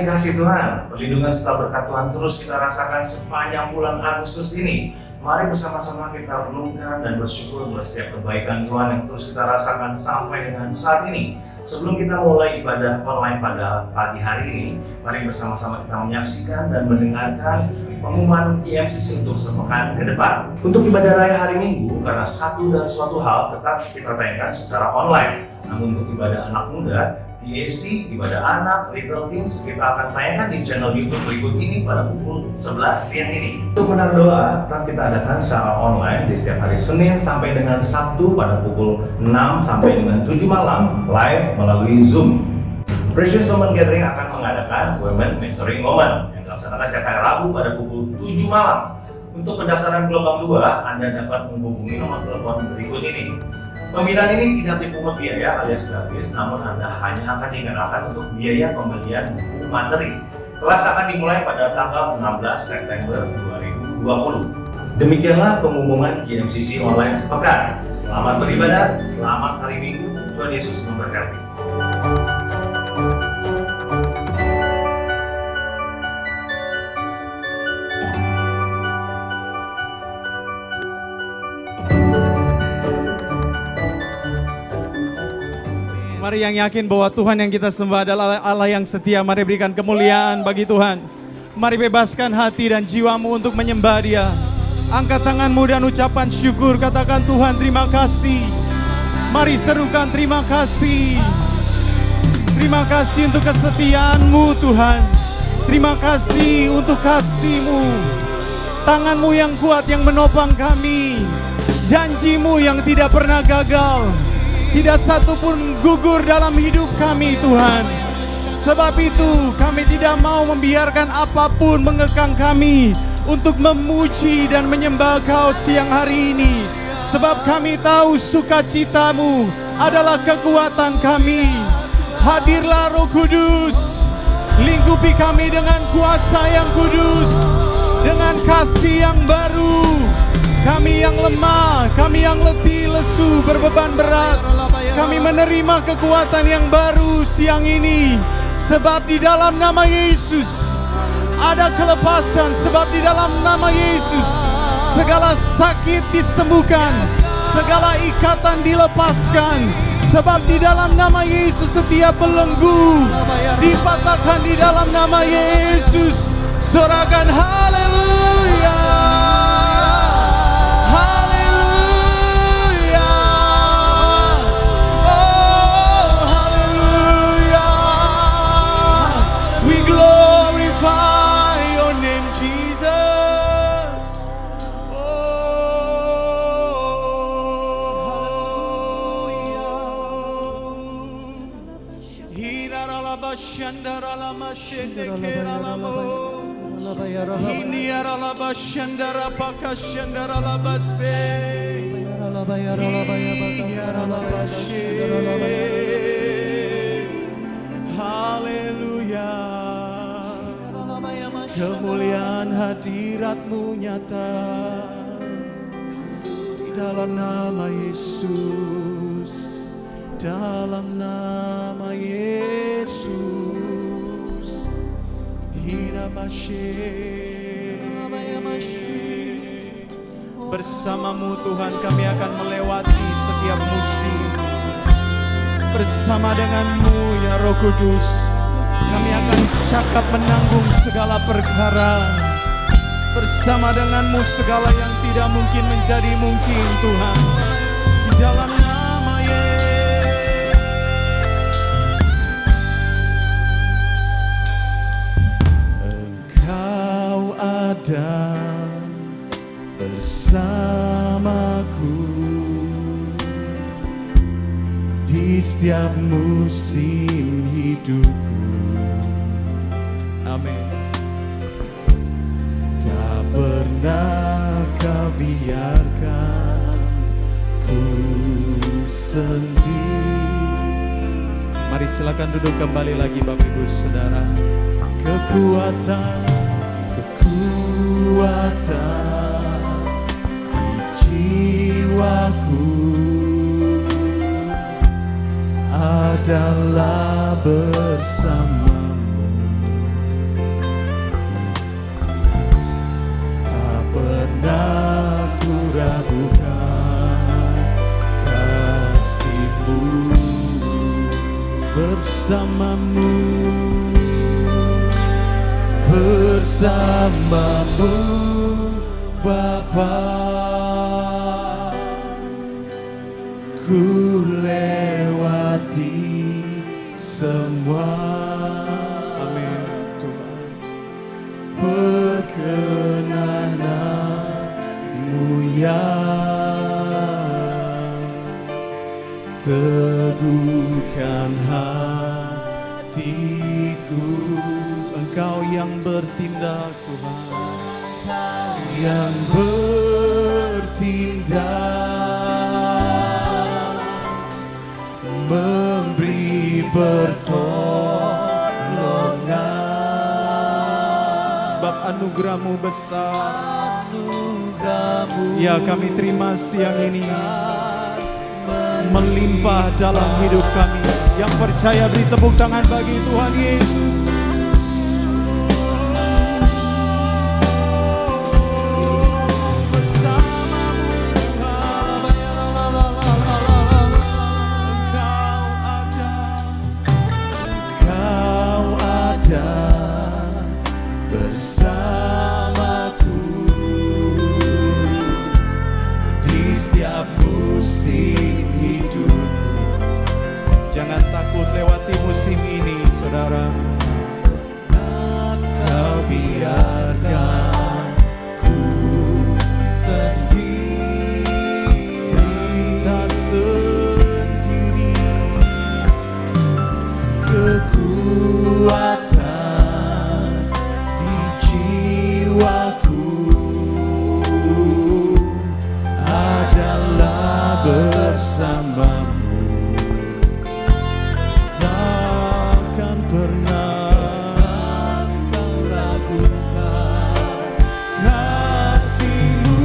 yang kasih Tuhan, perlindungan serta berkat Tuhan terus kita rasakan sepanjang bulan Agustus ini. Mari bersama-sama kita renungkan dan bersyukur buat setiap kebaikan Tuhan yang terus kita rasakan sampai dengan saat ini. Sebelum kita mulai ibadah online pada pagi hari ini, mari bersama-sama kita menyaksikan dan mendengarkan pengumuman GMCC untuk sepekan ke depan. Untuk ibadah raya hari Minggu, karena satu dan suatu hal tetap kita tayangkan secara online. Namun untuk ibadah anak muda, TAC, ibadah anak, Little Things, kita akan tayangkan di channel YouTube berikut ini pada pukul 11 siang ini. Untuk menara doa, tetap kita adakan secara online di setiap hari Senin sampai dengan Sabtu pada pukul 6 sampai dengan 7 malam, live melalui Zoom. Precious Women Gathering akan mengadakan Women Mentoring Moment yang dilaksanakan setiap hari Rabu pada pukul 7 malam. Untuk pendaftaran gelombang 2, Anda dapat menghubungi nomor telepon berikut ini. Pembinaan ini tidak dipungut biaya alias gratis, namun Anda hanya akan dikenakan untuk biaya pembelian buku materi. Kelas akan dimulai pada tanggal 16 September 2020. Demikianlah pengumuman GMCC online sepekan. Selamat beribadah, selamat hari Minggu, Tuhan Yesus memberkati. Mari yang yakin bahwa Tuhan yang kita sembah adalah Allah yang setia. Mari berikan kemuliaan bagi Tuhan. Mari bebaskan hati dan jiwamu untuk menyembah Dia. Angkat tanganmu dan ucapan syukur. Katakan, Tuhan terima kasih. Mari serukan terima kasih. Terima kasih untuk kesetiaan-Mu Tuhan. Terima kasih untuk kasih-Mu. Tangan-Mu yang kuat yang menopang kami. Janji-Mu yang tidak pernah gagal. Tidak satu pun gugur dalam hidup kami Tuhan. Sebab itu kami tidak mau membiarkan apapun mengekang kami untuk memuji dan menyembah Kau siang hari ini. Sebab kami tahu sukacita-Mu adalah kekuatan kami. Hadirlah Roh Kudus, lingkupi kami dengan kuasa yang kudus, dengan kasih yang baru. Kami yang lemah, kami yang letih, lesu, berbeban berat, kami menerima kekuatan yang baru siang ini. Sebab di dalam nama Yesus ada kelepasan. Sebab di dalam nama Yesus segala sakit disembuhkan, segala ikatan dilepaskan. Sebab di dalam nama Yesus setiap belenggu dipatahkan di dalam nama Yesus. Sorakan haleluya. Haleluya. Kemuliaan hadirat-Mu nyata di dalam nama Yesus, dalam nama Yesus. Bersama-Mu Tuhan kami akan melewati setiap musim. Bersama dengan-Mu ya Roh Kudus, kami akan cakap menanggung segala perkara. Bersama dengan-Mu segala yang tidak mungkin menjadi mungkin Tuhan. Di dalam nama Yesus. Engkau ada bersamaku di setiap musim hidupku. Amin. Tak pernah Kau biarkan ku sendiri. Mari silakan duduk kembali lagi Bapak Ibu Saudara. Kekuatan di jiwaku adalah bersamamu. bersamamu, bersamamu Bapa. Ku lewati semua, amin Tuhan, perkenananmu ya. Teguhkan hatiku, Engkau yang bertindak Tuhan, yang bertindak, memberi pertolongan, sebab anugerah-Mu besar. Ya, kami terima siang ini melimpah dalam hidup kami. Yang percaya beri tepuk tangan bagi Tuhan Yesus. Bersamamu Engkau ada bersamaku di setiap musim hidup. Jangan takut lewati musim ini, saudara. Kau biarkan ku sendiri, tak sendiri. Kekuatan di jiwaku adalah bersamamu. Takkan pernah kau ragukan kasih-Mu.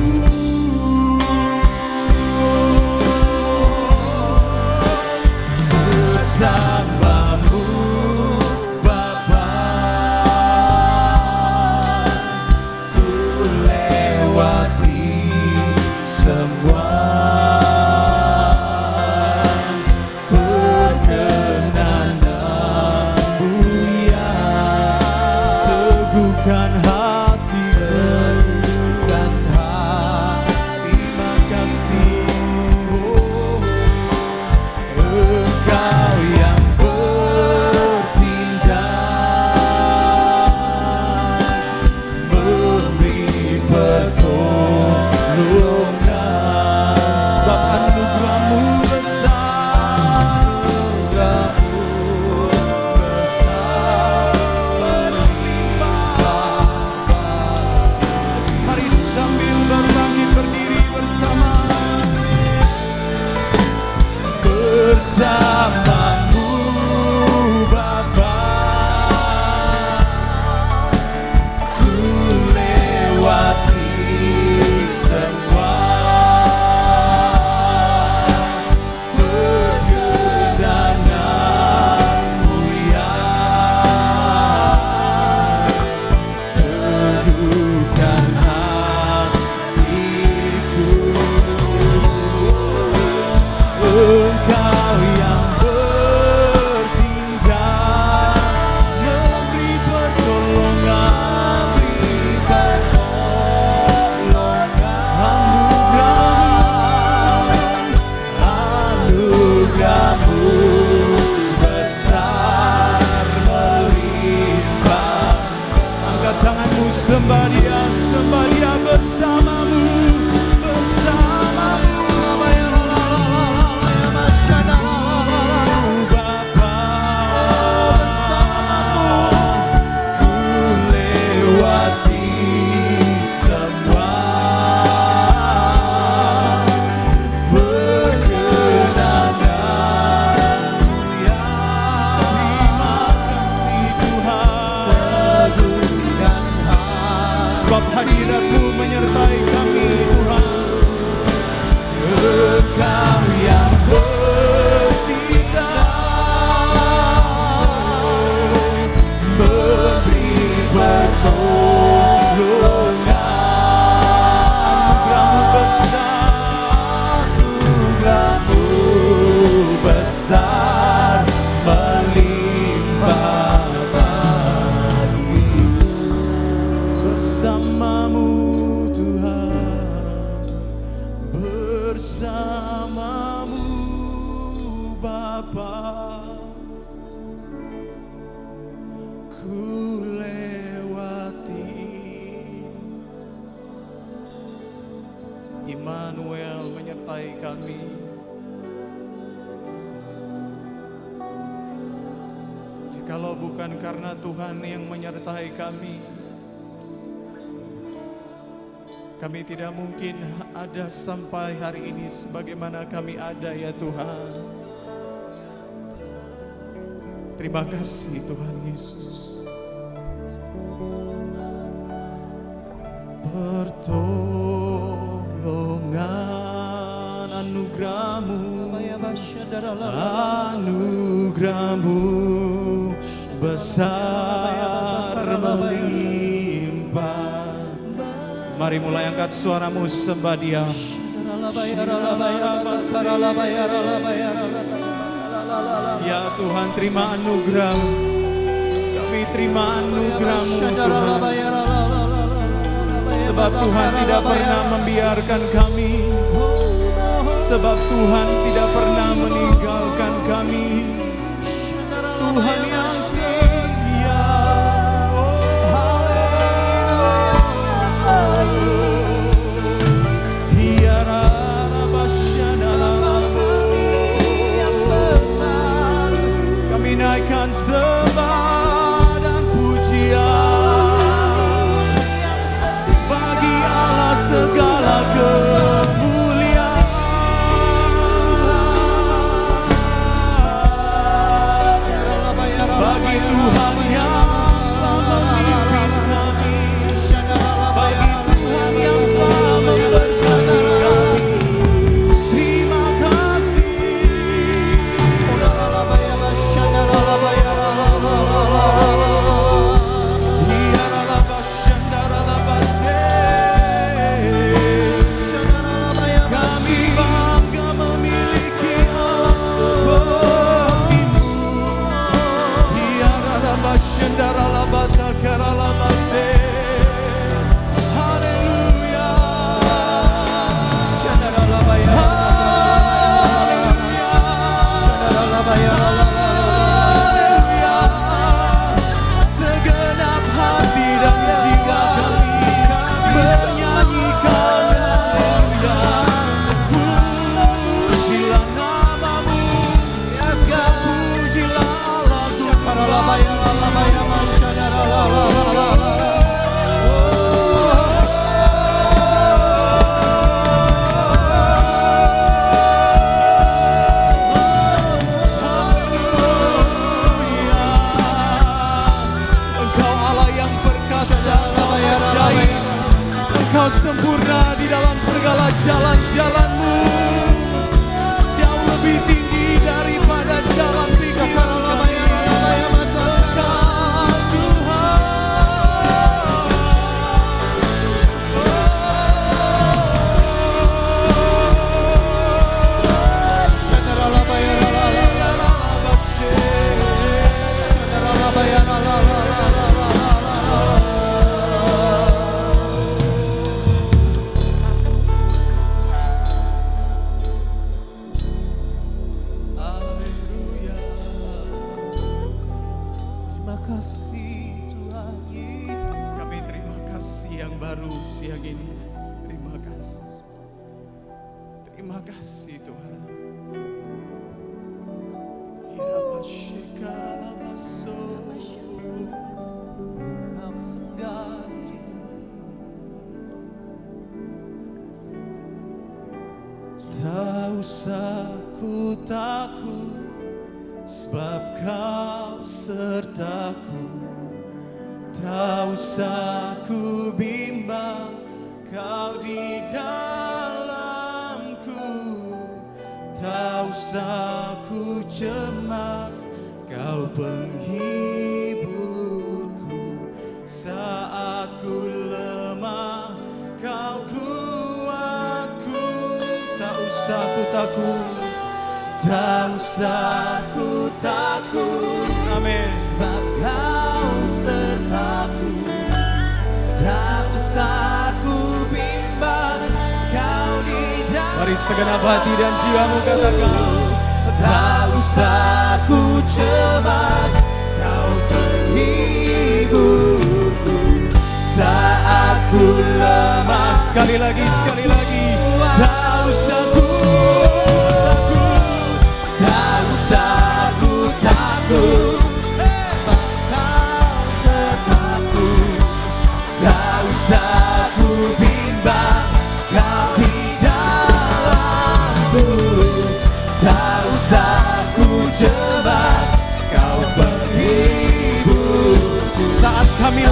Bersamamu Bapa, ku lewati semua perkenanan-Mu ya. Teguhkan hatiku, terima kasih. Engkau yang bertindak, memberi pertolongan, sebab anugerah-Mu besar, melimpah. Mari sambil berbangkit berdiri bersama. Bersamamu Bapa, ku lewati semua perkenanan-Mu ya. Teguhkan hatiku, Engkau yang bertindak, memberi pertolongan, anugerah-Mu besar melimpah. Angkat tanganmu, sembah Dia, sembah Dia. Bersamamu, bersamamu Bapa, ku lewati semua perkenanan-Mu ya. Terima kasih Tuhan, sebab hadirat-Mu menyertai kami. Immanuel menyertai kami. Jikalau bukan karena Tuhan yang menyertai kami tidak mungkin ada sampai hari ini sebagaimana kami ada ya Tuhan. Terima kasih Tuhan Yesus. Pertolongan anugerah-Mu, anugerah-Mu besar melimpah. Mari mulai angkat suaramu, sembah Dia. Ya Tuhan, terima anugerah. Kami terima anugerah-Mu Tuhan. Sebab Tuhan tidak pernah membiarkan kami. Sebab Tuhan tidak pernah meninggalkan kami. Tuhan yang setia. Kami naikkan sembah dan pujian bagi Allah segala kemuliaan. Bagi Tuhan yang telah memimpin kami, bagi Tuhan yang telah memberkati kami. Terima kasih. Kami bangga memiliki Allah seperti-Mu. Haleluya. Haleluya. Segenap hati dan jiwa kami menyanyikan haleluya. Pujilah nama-Mu, pujilah Allahku kembali. Engkau Allah yang perkasa, Engkau ajaib, Engkau sempurna di dalam segala jalan-jalan-Mu. Jauh lebih tinggi daripada jalan pikiran kami. Engkau Tuhan. Haleluya. Terima kasih Tuhan Yesus. Kami terima kasih yang baru siang ini. Terima kasih. Terima kasih Tuhan. Awesome God, Jesus. Tak usah ku takut, sebab Kau sertaku. Tak usah ku bimbang, Kau di dalamku. Tak usah ku cemas, Kau penghiburku. Saat ku lemah, Kau kuatku. Tak usah ku takut, tak usah ku takut. Amin. Sebab Kau sertaku. Tak usah ku bimbang, Kau di dalam. Mari segenap hati dan jiwamu katakan. Tak usah ku cemas, Kau penghiburku. Saat ku lemah. Sekali lagi, sekali lagi.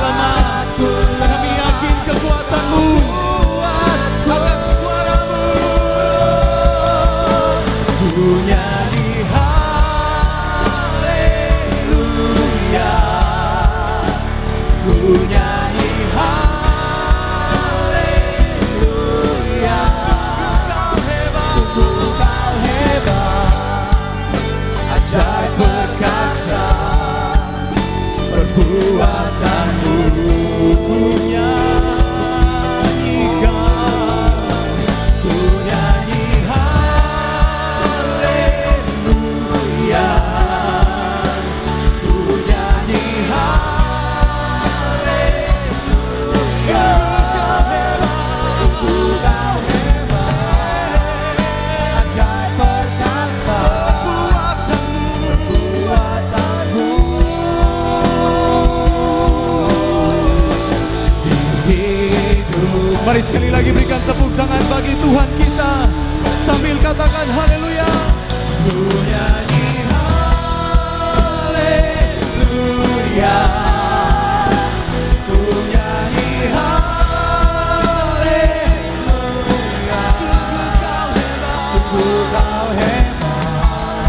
lemah, kami yakin kekuatan-Mu akan suara-Mu. Ku nyanyi haleluya, ku nyanyi haleluya. Sungguh Kau hebat, ajaib perkasa perbuatan-Mu. Ku nyanyikan, ku nyanyi haleluya, ku nyanyi haleluya. Sungguh Kau hebat, ajaib perkasa perbuatan-Mu. Mari sekali lagi berikan tepuk tangan bagi Tuhan kita sambil katakan haleluya. Ku nyanyi haleluya, ku nyanyi haleluya. Sungguh Kau hebat,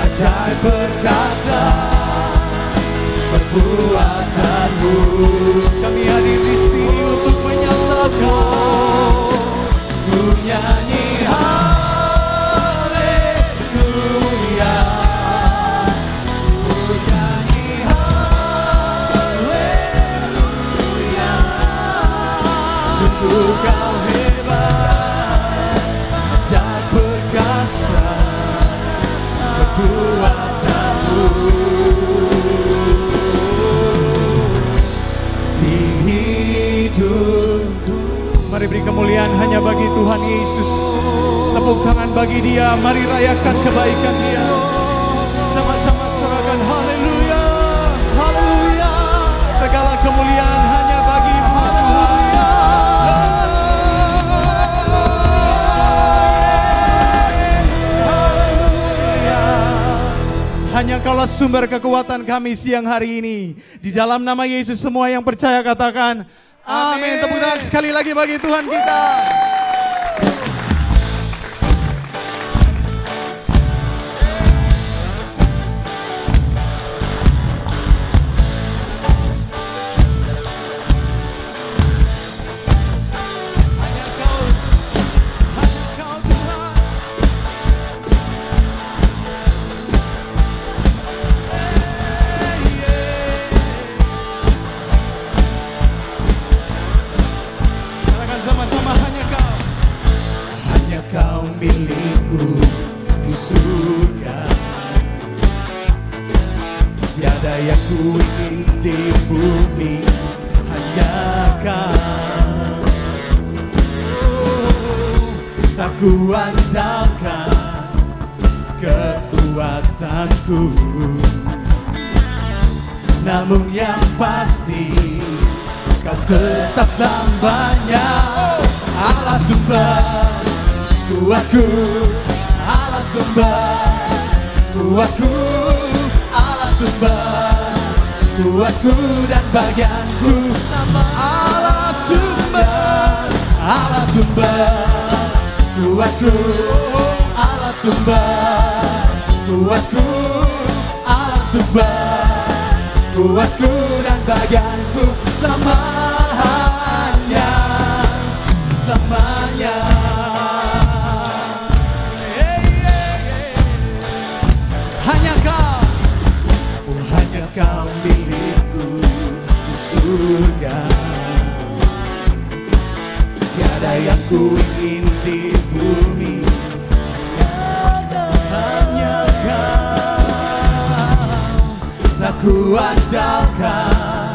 ajaib perkasa perbuatan-Mu. Kami hadir di sini untuk menyatakan, ku nyanyi haleluya, ku nyanyi haleluya. Sungguh Kau hebat, ajaib perkasa perbuatan-Mu. Mari beri kemuliaan hanya bagi Tuhan Yesus. Tepuk tangan bagi Dia. Mari rayakan kebaikan Dia. Sama-sama sorakan haleluya, haleluya. Segala kemuliaan hanya bagi-Mu Tuhan. Hanya Kaulah sumber kekuatan kami siang hari ini. Di dalam nama Yesus semua yang percaya katakan amin. Tepuk tangan sekali lagi bagi Tuhan kita. Hanya Kau Tuhan. Sama-sama hanya Kau milikku di surga. Tiada yang ku ingin di bumi, hanya Kau. Tak ku andalkan kekuatanku, namun yang pasti Kau tetap selamanya. Allah sumber kuatku, Allah sumber kuatku, Allah sumber kuatku dan bagianku. Allah sumber, Allah sumber kuatku, Allah sumber kuatku, Allah sumber kuatku dan bagianku selamanya, selamanya. Hanya Kau, oh hanya Kau milikku di surga. Tiada yang ku ingin di bumi, hanya Kau. Tak ku andalkan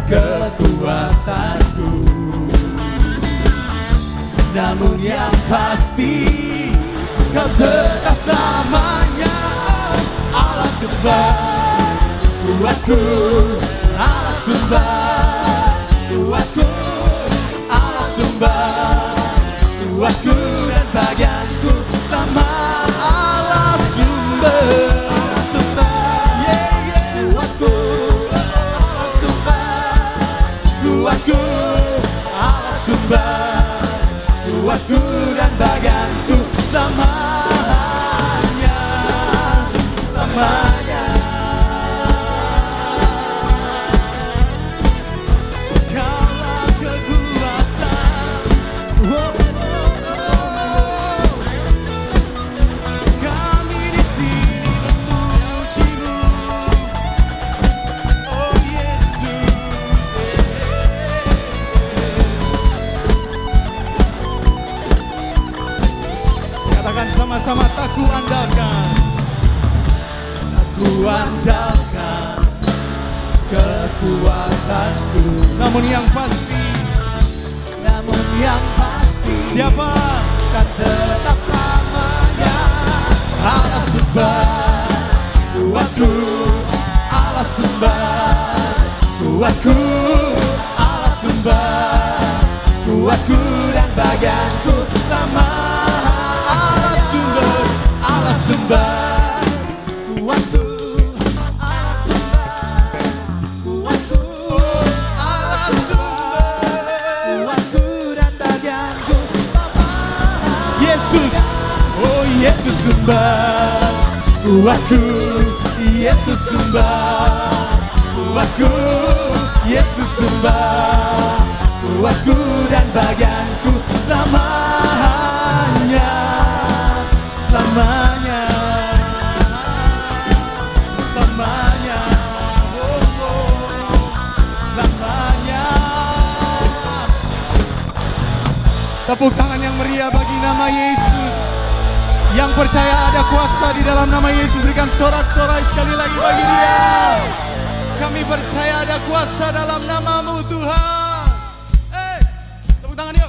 kekuatanku, namun yang pasti Kau tetap selamanya. Allah sumber kuatku, Allah sumber kuatku, Allah sumber kuatku dan bagianku selama. Allah sumber kuatku, Allah sumber selamanya, selamanya. Kaulah kekuatan, kami di sini memuji-Mu, oh Yesus. Katakan sama-sama, tak ku andalkan. Tak ku andalkan kekuatanku, Namun yang pasti, namun yang pasti siapa? kan tetap lamanya. Allah sumber kuatku, Allah sumber kuatku, Allah sumber kuatku dan bagianku selama. Allah sumber, Allah sumber kuatku, Allah sumber kuatku, Allah sumber kuatku dan bagianku selama. Yesus. Oh Yesus sumber kuatku, Yesus sumber kuatku, Yesus sumber kuatku dan bagianku selamanya, selamanya, selamanya, oh, oh, selamanya. Tepuk tangan yang meriah bagi nama Yesus. Yang percaya ada kuasa di dalam nama Yesus, berikan sorak-sorai sekali lagi bagi Dia. Kami percaya ada kuasa dalam nama-Mu Tuhan. Hey, tepuk tangan yuk.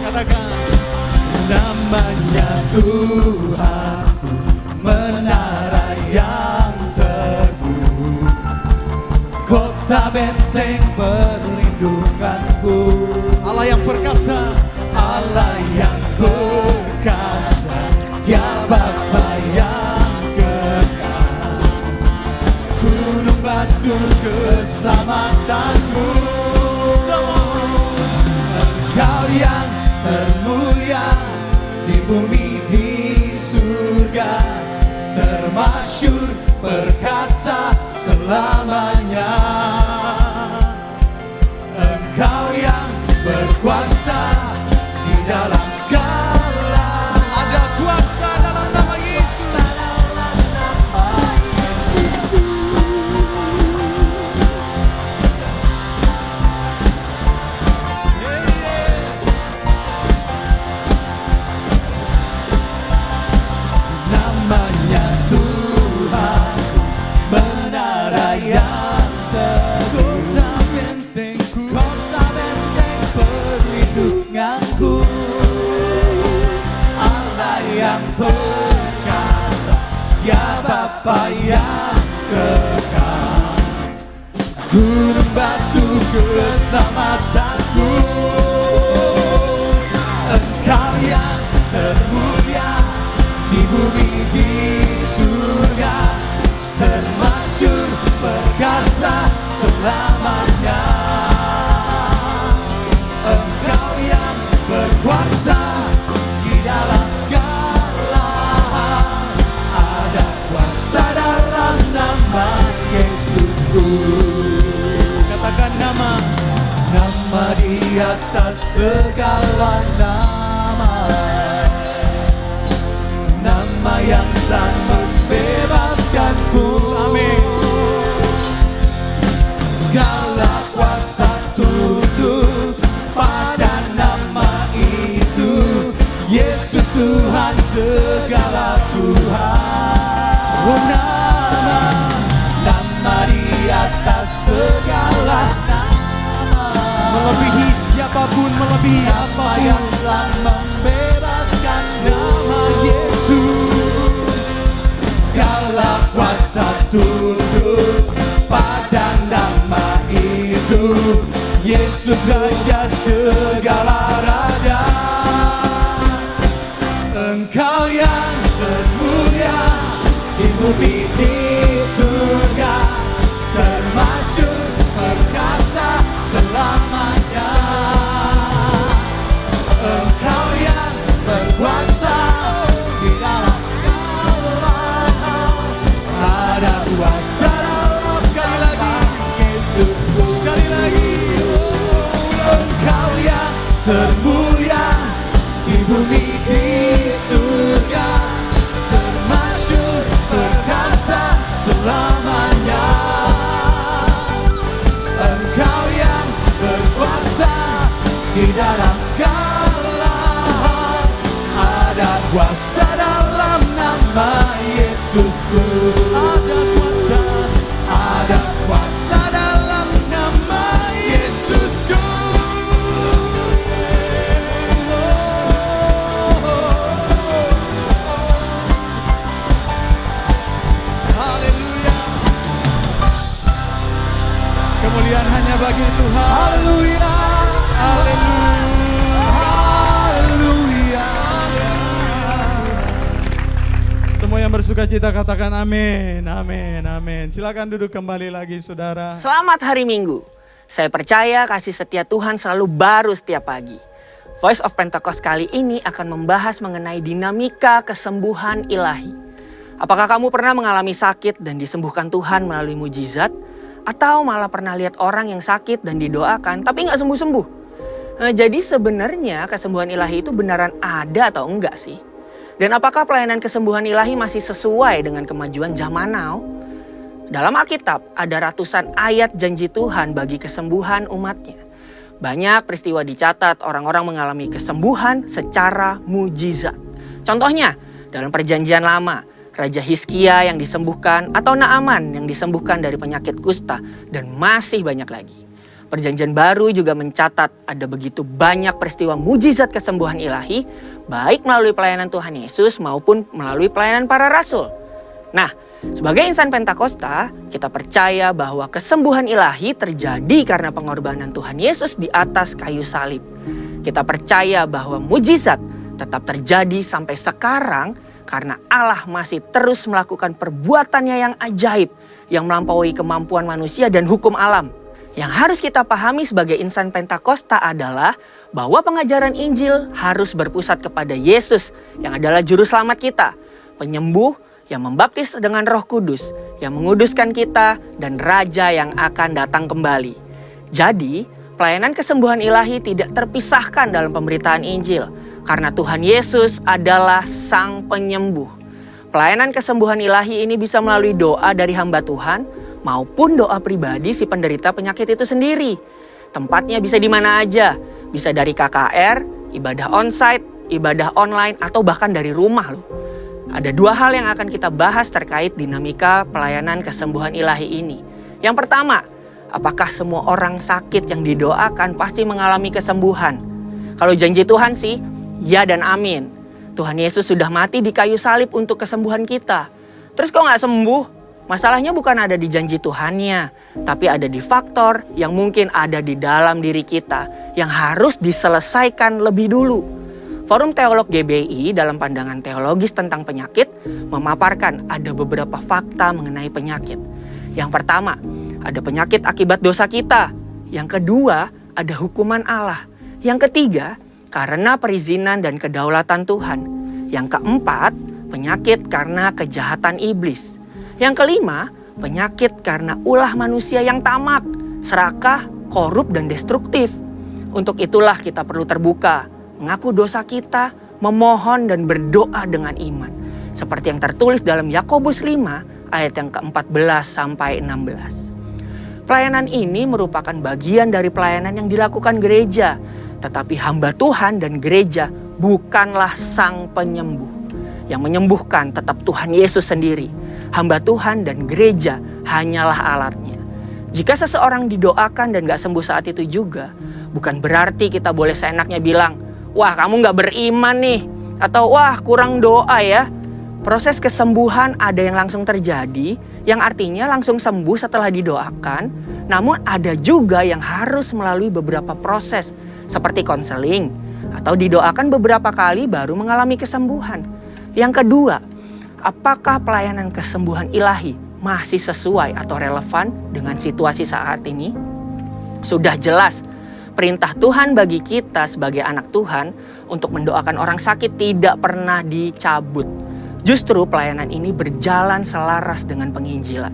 Katakan, Namanya Tuhanku, menara yang teguh, kota benteng perlindunganku. Allah yang perkasa, Allah yang perkasa, Dia Bapa yang kekal, gunung batu keselamatanku. Engkau yang termulia di bumi di surga, termasyur perkasa selamanya. Engkau yang berkuasa di dalam segala, ada kuasa dalam nama Yesus. Yeah, yeah. namanya Tuhan, menara yang teguh, Kota bentengku, kota benteng perlindunganku. Allah yang perkasa, Dia Bapa yang kekal, gunung batu keselamatanku. Engkau yang termulia di bumi di surga, termasyur perkasa selamanya. Engkau yang berkuasa di dalam segala, ada kuasa dalam nama Yesusku. katakan nama. Nama di atas segala nama, nama yang telah membebaskanku. Amin. Segala kuasa tunduk pada nama itu, Yesus Tuhan segala Tuhan. Oh nama di atas segala nama, Melebihi siapapun, melebihi nama yang apapun. telah membebaskan, nama Yesus. Segala kuasa tunduk pada nama itu, Yesus Raja segala raja. Engkau termulia di bumi di surga, termasyhur perkasa selamanya. Engkau yang berkuasa di dalam segala hal, ada kuasa dalam nama Yesusku. Ada kuasa dalam nama Yesusku. Haleluya. Kemuliaan hanya bagi Tuhan. Haleluya. Haleluya. Haleluya. Semua yang bersuka cita katakan amin, amin, amin. Silakan duduk kembali lagi saudara. Selamat hari Minggu. Saya percaya kasih setia Tuhan selalu baru setiap pagi. Voice of Pentecost kali ini akan membahas mengenai dinamika kesembuhan ilahi. Apakah kamu pernah mengalami sakit dan disembuhkan Tuhan melalui mujizat? Atau malah pernah lihat orang yang sakit dan didoakan tapi nggak sembuh-sembuh? Jadi sebenarnya kesembuhan ilahi itu beneran ada atau enggak sih? Dan apakah pelayanan kesembuhan ilahi masih sesuai dengan kemajuan zaman now? Dalam Alkitab ada ratusan ayat janji Tuhan bagi kesembuhan umatnya. Banyak peristiwa dicatat orang-orang mengalami kesembuhan secara mujizat. Contohnya dalam Perjanjian Lama, Raja Hizkia yang disembuhkan atau Naaman yang disembuhkan dari penyakit kusta dan masih banyak lagi. Perjanjian Baru juga mencatat ada begitu banyak peristiwa mujizat kesembuhan ilahi, baik melalui pelayanan Tuhan Yesus maupun melalui pelayanan para rasul. Nah, sebagai insan Pentakosta, kita percaya bahwa kesembuhan ilahi terjadi karena pengorbanan Tuhan Yesus di atas kayu salib. Kita percaya bahwa mujizat tetap terjadi sampai sekarang karena Allah masih terus melakukan perbuatannya yang ajaib yang melampaui kemampuan manusia dan hukum alam. Yang harus kita pahami sebagai insan Pentakosta adalah bahwa pengajaran Injil harus berpusat kepada Yesus yang adalah juru selamat kita, penyembuh yang membaptis dengan Roh Kudus, yang menguduskan kita dan Raja yang akan datang kembali. Jadi, pelayanan kesembuhan ilahi tidak terpisahkan dalam pemberitaan Injil karena Tuhan Yesus adalah Sang Penyembuh. Pelayanan kesembuhan ilahi ini bisa melalui doa dari hamba Tuhan maupun doa pribadi si penderita penyakit itu sendiri. Tempatnya bisa di mana aja. Bisa dari KKR, ibadah onsite, ibadah online, atau bahkan dari rumah loh. Ada dua hal yang akan kita bahas terkait dinamika pelayanan kesembuhan ilahi ini. Yang pertama, apakah semua orang sakit yang didoakan pasti mengalami kesembuhan? Kalau janji Tuhan sih, ya dan amin. Tuhan Yesus sudah mati di kayu salib untuk kesembuhan kita. Terus kok nggak sembuh? Masalahnya bukan ada di janji Tuhannya, tapi ada di faktor yang mungkin ada di dalam diri kita yang harus diselesaikan lebih dulu. Forum Teolog GBI dalam pandangan teologis tentang penyakit memaparkan ada beberapa fakta mengenai penyakit. Yang pertama, ada penyakit akibat dosa kita. Yang kedua, ada hukuman Allah. Yang ketiga, karena perizinan dan kedaulatan Tuhan. Yang keempat, penyakit karena kejahatan iblis. Yang kelima, penyakit karena ulah manusia yang tamak, serakah, korup, dan destruktif. Untuk itulah kita perlu terbuka, mengaku dosa kita, memohon dan berdoa dengan iman. Seperti yang tertulis dalam Yakobus 5 ayat yang ke-14 sampai 16. Pelayanan ini merupakan bagian dari pelayanan yang dilakukan gereja. Tetapi hamba Tuhan dan gereja bukanlah Sang Penyembuh. Yang menyembuhkan tetap Tuhan Yesus sendiri. Hamba Tuhan dan gereja hanyalah alatnya. Jika seseorang didoakan dan gak sembuh saat itu juga, bukan berarti kita boleh seenaknya bilang, wah kamu gak beriman nih, atau wah kurang doa ya. Proses kesembuhan ada yang langsung terjadi, yang artinya langsung sembuh setelah didoakan. Namun ada juga yang harus melalui beberapa proses, seperti konseling, atau didoakan beberapa kali baru mengalami kesembuhan. Yang kedua, apakah pelayanan kesembuhan ilahi masih sesuai atau relevan dengan situasi saat ini? Sudah jelas, perintah Tuhan bagi kita sebagai anak Tuhan untuk mendoakan orang sakit tidak pernah dicabut. Justru pelayanan ini berjalan selaras dengan penginjilan.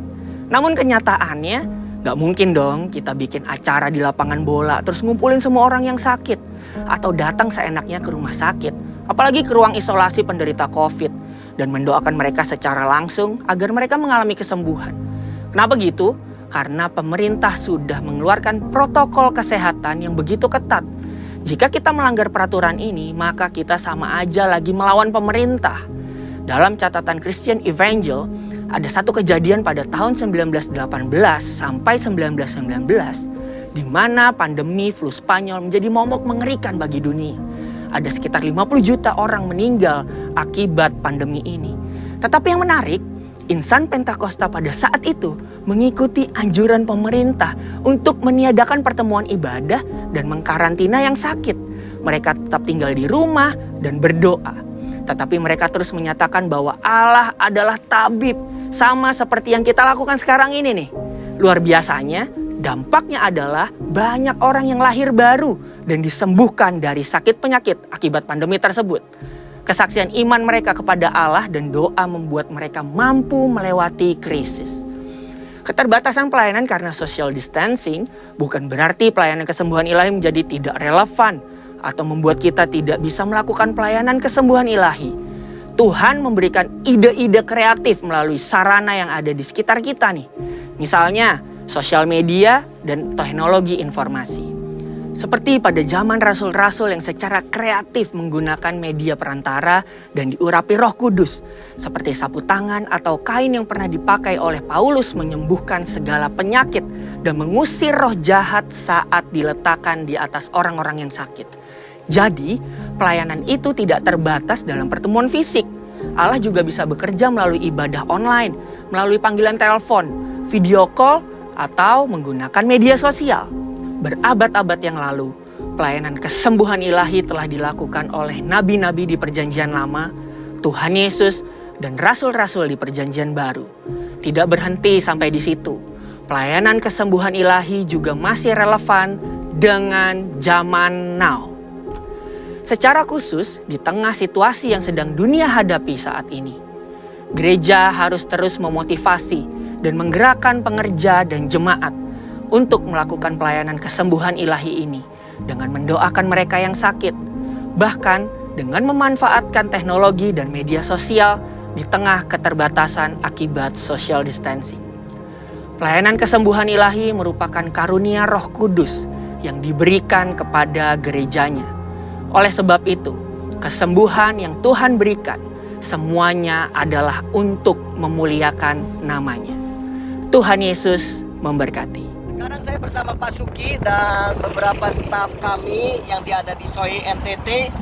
Namun kenyataannya, Gak mungkin dong kita bikin acara di lapangan bola terus ngumpulin semua orang yang sakit. Atau datang seenaknya ke rumah sakit, apalagi ke ruang isolasi penderita COVID. Dan mendoakan mereka secara langsung agar mereka mengalami kesembuhan. Kenapa gitu? Karena pemerintah sudah mengeluarkan protokol kesehatan yang begitu ketat. Jika kita melanggar peraturan ini, maka kita sama aja lagi melawan pemerintah. Dalam catatan Christian Evangel, ada satu kejadian pada tahun 1918 sampai 1919, di mana pandemi flu Spanyol menjadi momok mengerikan bagi dunia. Ada sekitar 50 juta orang meninggal akibat pandemi ini. Tetapi yang menarik, insan Pentakosta pada saat itu mengikuti anjuran pemerintah untuk meniadakan pertemuan ibadah dan mengkarantina yang sakit. Mereka tetap tinggal di rumah dan berdoa. Tetapi mereka terus menyatakan bahwa Allah adalah tabib, sama seperti yang kita lakukan sekarang ini nih. Luar biasanya, dampaknya adalah banyak orang yang lahir baru dan disembuhkan dari sakit penyakit akibat pandemi tersebut. Kesaksian iman mereka kepada Allah dan doa membuat mereka mampu melewati krisis. Keterbatasan pelayanan karena social distancing bukan berarti pelayanan kesembuhan ilahi menjadi tidak relevan atau membuat kita tidak bisa melakukan pelayanan kesembuhan ilahi. Tuhan memberikan ide-ide kreatif melalui sarana yang ada di sekitar kita nih. Misalnya sosial media dan teknologi informasi. Seperti pada zaman rasul-rasul yang secara kreatif menggunakan media perantara dan diurapi Roh Kudus. Seperti sapu tangan atau kain yang pernah dipakai oleh Paulus menyembuhkan segala penyakit dan mengusir roh jahat saat diletakkan di atas orang-orang yang sakit. Jadi, pelayanan itu tidak terbatas dalam pertemuan fisik. Allah juga bisa bekerja melalui ibadah online, melalui panggilan telepon, video call, atau menggunakan media sosial. Berabad-abad yang lalu, pelayanan kesembuhan ilahi telah dilakukan oleh nabi-nabi di Perjanjian Lama, Tuhan Yesus, dan rasul-rasul di Perjanjian Baru. Tidak berhenti sampai di situ. Pelayanan kesembuhan ilahi juga masih relevan dengan zaman now. Secara khusus, di tengah situasi yang sedang dunia hadapi saat ini, gereja harus terus memotivasi dan menggerakkan pengerja dan jemaat untuk melakukan pelayanan kesembuhan ilahi ini dengan mendoakan mereka yang sakit, bahkan dengan memanfaatkan teknologi dan media sosial di tengah keterbatasan akibat social distancing. Pelayanan kesembuhan ilahi merupakan karunia Roh Kudus yang diberikan kepada gerejanya. Oleh sebab itu, kesembuhan yang Tuhan berikan semuanya adalah untuk memuliakan namanya. Tuhan Yesus memberkati. Sekarang saya bersama Pak Suki dan beberapa staf kami yang ada di Soe NTT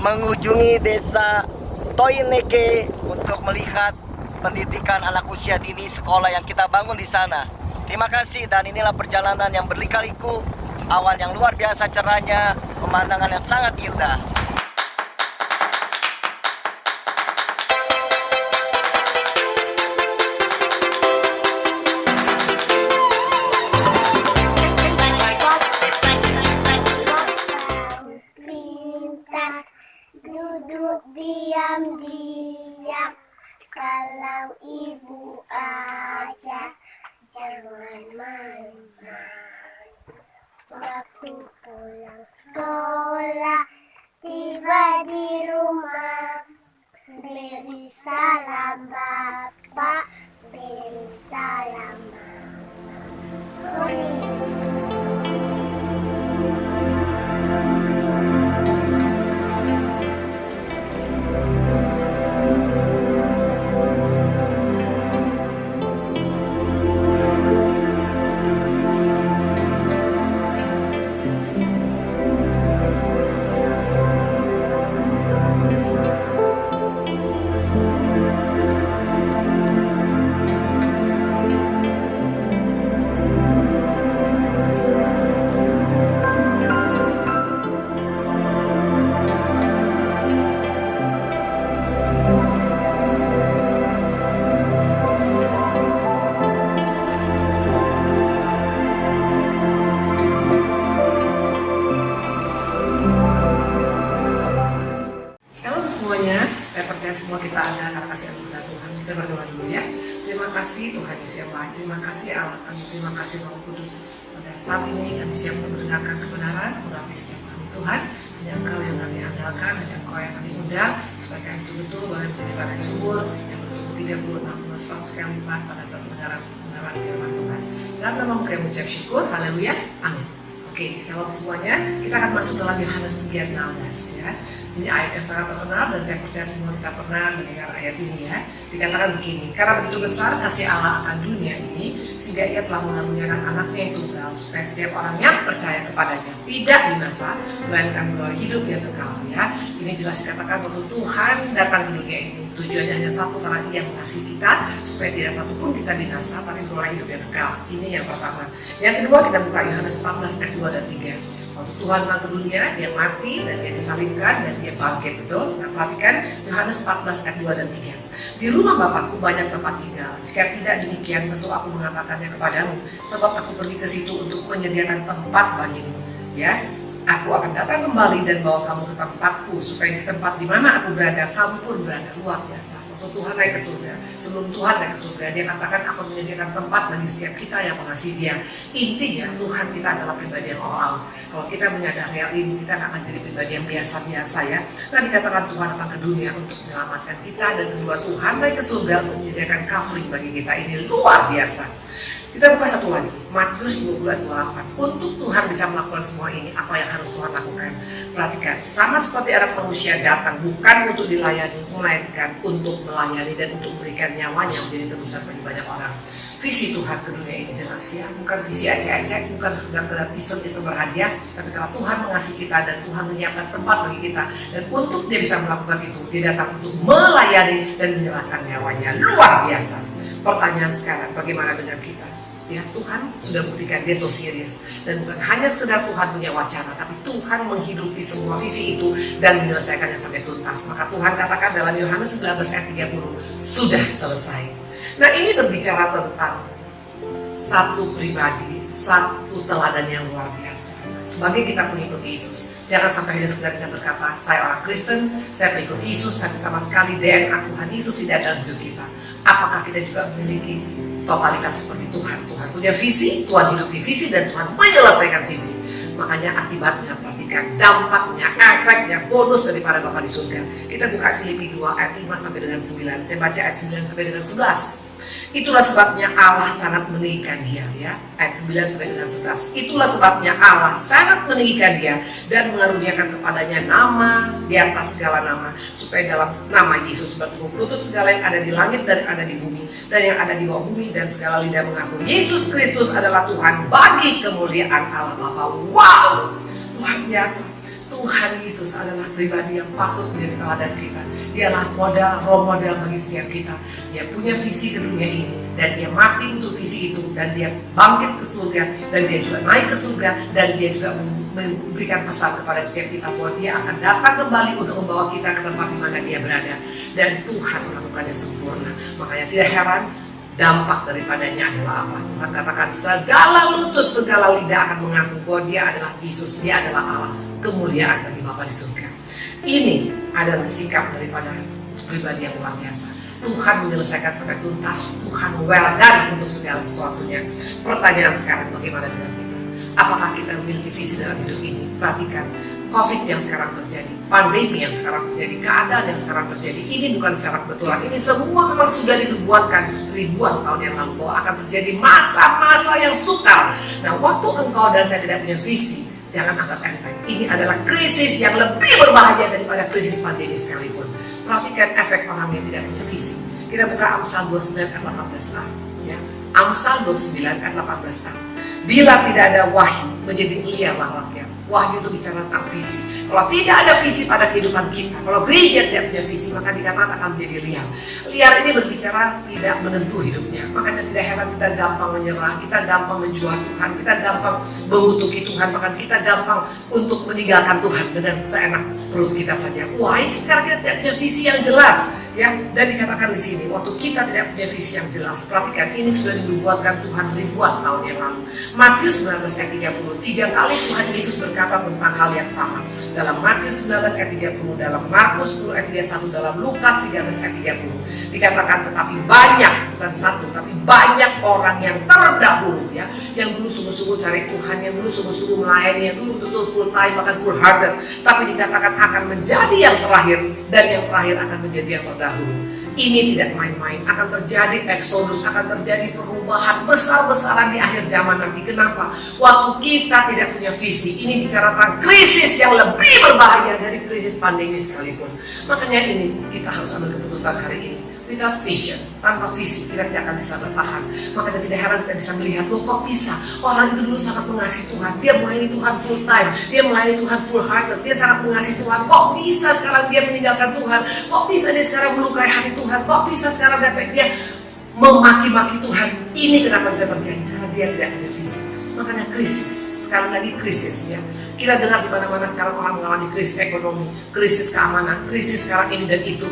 mengunjungi desa Toineke untuk melihat pendidikan anak usia dini sekolah yang kita bangun di sana. Terima kasih, dan inilah perjalanan yang berliku-liku, awan yang luar biasa cerahnya, pemandangan yang sangat indah. Duduk diam-diam, kalau ibu aja jangan main-main. Waktu pulang sekolah, tiba di rumah, beri salam bapak, beri salam mama. Shalom semuanya, saya percaya semua kita ada anak kasih anugerah Tuhan. Kita berdoa dulu ya. Terima kasih Tuhan Yesus yang baik. Terima kasih Allah kami. Terima kasih Roh Kudus. Pada saat ini kami siap mendengarkan kebenaran. Urapi setiap kami Tuhan. Hanya Engkau yang kami andalkan. Hanya Engkau yang kami undang. Supaya kami betul-betul boleh menjadi tanah yang subur. Yang bertumbuh 30, 60, 100 kali lipat pada saat mendengarkan firman Tuhan. Dan memang kami mengucap syukur. Haleluya. Amin. Oke, shalom semuanya. Kita akan masuk dalam Yohanes 3:16 ya. Ini ayat yang sangat terkenal dan saya percaya semua kita pernah mendengar ayat ini ya. Dikatakan begini, karena begitu besar kasih Allah akan dunia ini, sehingga ia telah mengaruniakan anaknya yang tunggal, supaya setiap orang yang percaya kepadanya tidak binasa, melainkan beroleh hidup yang kekal ya. Ini jelas dikatakan bahwa Tuhan datang ke dunia ini. Tujuannya hanya satu, karena ia mengasihi kita, supaya tidak satu pun kita binasa, tapi beroleh hidup yang kekal. Ini yang pertama. Yang kedua kita buka Yohanes 14 ayat 2 dan 3. Waktu Tuhan datang ke dunia, dia mati dan dia disalibkan dan dia bangkit, betul? Nah, perhatikan Yohanes 14 ayat 2 dan 3. Di rumah Bapakku banyak tempat tinggal. Jika tidak demikian, tentu aku mengatakannya kepadamu, sebab aku pergi ke situ untuk menyediakan tempat bagimu. Ya, aku akan datang kembali dan bawa kamu ke tempatku, supaya di tempat di mana aku berada, kamu pun berada. Luar biasa. Waktu Tuhan naik ke surga, sebelum Tuhan naik ke surga, dia katakan aku menyediakan tempat bagi setiap kita yang mengasihi dia. Intinya Tuhan kita adalah pribadi yang all out. Kalau kita menyadari hal ini, kita akan jadi pribadi yang biasa-biasa ya. Nah, dikatakan Tuhan datang ke dunia untuk menyelamatkan kita, dan kedua Tuhan naik ke surga untuk menyediakan covering bagi kita. Ini luar biasa. Kita buka satu lagi, Matius 20:28. Untuk Tuhan bisa melakukan semua ini, apa yang harus Tuhan lakukan? Perhatikan, sama seperti anak manusia datang bukan untuk dilayani, melainkan untuk melayani dan untuk memberikan nyawanya menjadi tebusan bagi banyak orang. Visi Tuhan ke dunia ini jelas ya, bukan visi ecek-ecek, bukan sekedar iseng-iseng berhadiah, tapi karena Tuhan mengasihi kita dan Tuhan menyiapkan tempat bagi kita, dan untuk dia bisa melakukan itu, dia datang untuk melayani dan menyerahkan nyawanya. Luar biasa. Pertanyaan sekarang, bagaimana dengan kita? Ya, Tuhan sudah buktikan dia so serius, dan bukan hanya sekedar Tuhan punya wacana, tapi Tuhan menghidupi semua visi itu dan menyelesaikannya sampai tuntas. Maka Tuhan katakan dalam Yohanes 19 ayat 30, sudah selesai. Nah, ini berbicara tentang satu pribadi, satu teladan yang luar biasa. Sebagai kita pengikut Yesus, jangan sampai hanya sekedar kita berkata, saya orang Kristen, saya pengikut Yesus, tapi sama sekali DNA Tuhan Yesus tidak dalam hidup kita. Apakah kita juga memiliki totalitas seperti Tuhan? Tuhan punya visi, Tuhan hidupi visi, dan Tuhan menyelesaikan visi. Makanya akibatnya, perhatikan dampaknya, efeknya, bonus daripada Bapa di surga. Kita buka Filipi 2 ayat 5 sampai dengan 9. Saya baca ayat 9 sampai dengan 11. Itulah sebabnya Allah sangat meninggikan dia ya. Ayat 9 sampai dengan 11. Itulah sebabnya Allah sangat meninggikan dia dan mengaruniakan kepadanya nama di atas segala nama, supaya dalam nama Yesus bertepuk lutut segala yang ada di langit dan ada di bumi dan yang ada di bawah bumi, dan segala lidah mengaku Yesus Kristus adalah Tuhan, bagi kemuliaan Allah Bapa. Wow, luar biasa. Tuhan Yesus adalah pribadi yang patut menjadi teladan kita. Dialah role model bagi setiap kita. Dia punya visi ke dunia ini, dan dia mati untuk visi itu, dan dia bangkit ke surga, dan dia juga naik ke surga, dan dia juga memberikan pesan kepada setiap kita bahwa dia akan datang kembali untuk membawa kita ke tempat di mana dia berada, dan Tuhan melakukannya sempurna. Makanya tidak heran dampak daripadanya adalah apa? Tuhan katakan segala lutut, segala lidah akan mengaku bahwa dia adalah Yesus, dia adalah Allah. Kemuliaan bagi Bapa di surga. Ini adalah sikap daripada pribadi yang luar biasa. Tuhan menyelesaikan sampai tuntas. Tuhan well done untuk segala sesuatunya. Pertanyaan sekarang, bagaimana dengan kita? Apakah kita memiliki visi dalam hidup ini? Perhatikan, COVID yang sekarang terjadi, pandemi yang sekarang terjadi, keadaan yang sekarang terjadi, ini bukan secara kebetulan. Ini semua memang sudah dibuatkan ribuan tahun yang lalu bahwa akan terjadi masa-masa yang sukar. Nah, waktu engkau dan saya tidak punya visi, jangan anggap enteng. Ini adalah krisis yang lebih berbahaya daripada krisis pandemi sekalipun. Perhatikan efek orang yang tidak punya visi. Kita buka Amsal 29 ayat 18a. Ya. Amsal 29 ayat 18a. Bila tidak ada wahyu, menjadi liarlah rakyat. Wahyu itu bicara tentang visi. Kalau tidak ada visi pada kehidupan kita, kalau gereja tidak punya visi, maka dikatakan akan menjadi liar. Liar ini berbicara tidak menentu hidupnya. Makanya tidak heran kita gampang menyerah, kita gampang menjual Tuhan, kita gampang mengutuki Tuhan, bahkan kita gampang untuk meninggalkan Tuhan dengan seenak perut kita saja. Why? Karena kita tidak punya visi yang jelas. Ya, dan dikatakan di sini, waktu kita tidak punya visi yang jelas, perhatikan, ini sudah dibuatkan Tuhan ribuan tahun yang lalu. Matius 19 ayat 30, 3 kali Tuhan Yesus berkata tentang hal yang sama. dalam Matius 19 ayat 30, dalam Markus 10 ayat 31, dalam Lukas 13 ayat 30. Dikatakan tetapi banyak, bukan satu, tapi banyak orang yang terdahulu ya, yang dulu sungguh-sungguh cari Tuhan, yang dulu sungguh-sungguh melayani, yang dulu betul-betul full time, bahkan full hearted, tapi dikatakan akan menjadi yang terakhir, dan yang terakhir akan menjadi yang terdahulu. Ini tidak main-main, akan terjadi eksodus, akan terjadi perubahan besar-besaran di akhir zaman nanti. Kenapa? Waktu kita tidak punya visi, ini bicara tentang krisis yang lebih berbahaya dari krisis pandemi sekalipun. Makanya ini kita harus ambil keputusan hari ini. Without vision, tanpa visi kita tidak akan bisa bertahan. Makanya tidak heran kita bisa melihat, loh kok bisa orang itu dulu sangat mengasihi Tuhan, dia melayani Tuhan full time, dia melayani Tuhan full hearted, dia sangat mengasihi Tuhan. Kok bisa sekarang dia meninggalkan Tuhan? Kok bisa dia sekarang melukai hati Tuhan? Kok bisa sekarang dia memaki-maki Tuhan? Ini kenapa bisa terjadi? Karena dia tidak punya visi. Makanya krisis, sekali lagi krisis ya. Kita dengar di mana-mana sekarang orang mengalami krisis ekonomi, krisis keamanan, krisis sekarang ini dan itu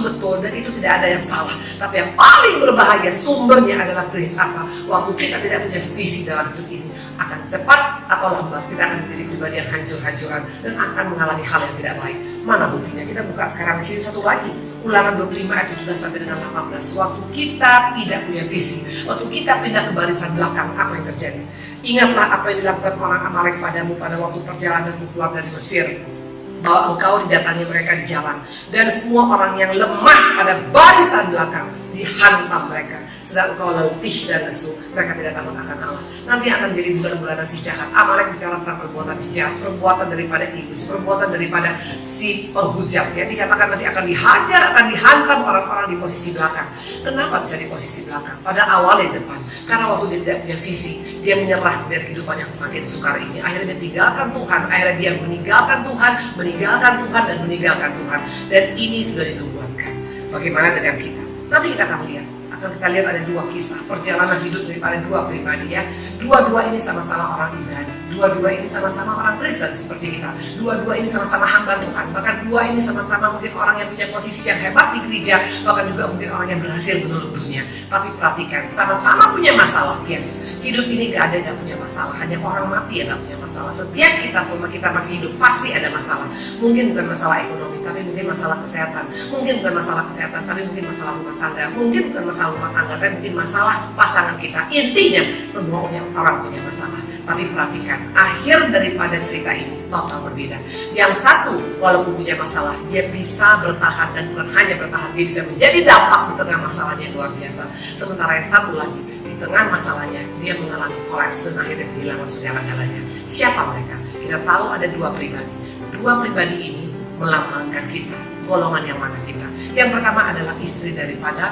betul dan itu tidak ada yang salah. Tapi yang paling berbahaya sumbernya adalah krisis apa? Waktu kita tidak punya visi dalam hidup ini, akan cepat atau lambat kita akan menjadi pribadi yang hancur-hancuran dan akan mengalami hal yang tidak baik. Mana buktinya? Kita buka sekarang di sini satu lagi, Ulangan 25 ayat 17 sampai dengan 18. Waktu kita tidak punya visi, waktu kita pindah ke barisan belakang, apa yang terjadi? Ingatlah apa yang dilakukan orang Amalek padamu pada waktu perjalananmu keluar dari Mesir, bahwa engkau didatangi mereka di jalan, dan semua orang yang lemah pada barisan belakang dihantam mereka. Sedang engkau letih dan lesu, mereka tidak takut akan Allah. Nanti akan jadi bulan-bulanan si jahat. Amalek bicara tentang perbuatan si jahat, perbuatan daripada iblis, perbuatan daripada si penghujat ya. Dikatakan nanti akan dihajar, akan dihantam orang-orang di posisi belakang. Kenapa bisa di posisi belakang? Pada awalnya depan, karena waktu dia tidak punya visi, dia menyerah dari kehidupan yang semakin sukar ini. Akhirnya dia tinggalkan Tuhan, akhirnya dia meninggalkan Tuhan dan meninggalkan Tuhan. Dan ini sudah dinubuatkan. Bagaimana dengan kita? Nanti kita akan lihat. Kita lihat ada dua kisah perjalanan hidup daripada dua pribadi ya. Dua-dua ini sama-sama orang Ibrani, dua-dua ini sama-sama orang Kristen seperti kita, dua-dua ini sama-sama hamba Tuhan, bahkan dua ini sama-sama mungkin orang yang punya posisi yang hebat di gereja, bahkan juga mungkin orang yang berhasil menurut dunia. Tapi perhatikan, sama-sama punya masalah. Yes, hidup ini gak ada yang gak punya masalah, hanya orang mati yang gak punya masalah. Setiap kita selama kita masih hidup pasti ada masalah. Mungkin bukan masalah ekonomi, tapi mungkin masalah kesehatan. Mungkin bukan masalah kesehatan, tapi mungkin masalah rumah tangga. Mungkin bukan masalah rumah tangga, tapi mungkin masalah pasangan kita. Intinya semua orang punya masalah. Tapi perhatikan, akhir daripada cerita ini total berbeda. Yang satu walaupun punya masalah, dia bisa bertahan, dan bukan hanya bertahan, dia bisa menjadi dampak di tengah masalahnya yang luar biasa. Sementara yang satu lagi, di tengah masalahnya dia mengalami kolaps dan akhirnya kehilangan segala-galanya. Siapa mereka? Kita tahu ada dua pribadi. Dua pribadi ini melambangkan kita. Golongan yang mana kita? Yang pertama adalah istri daripada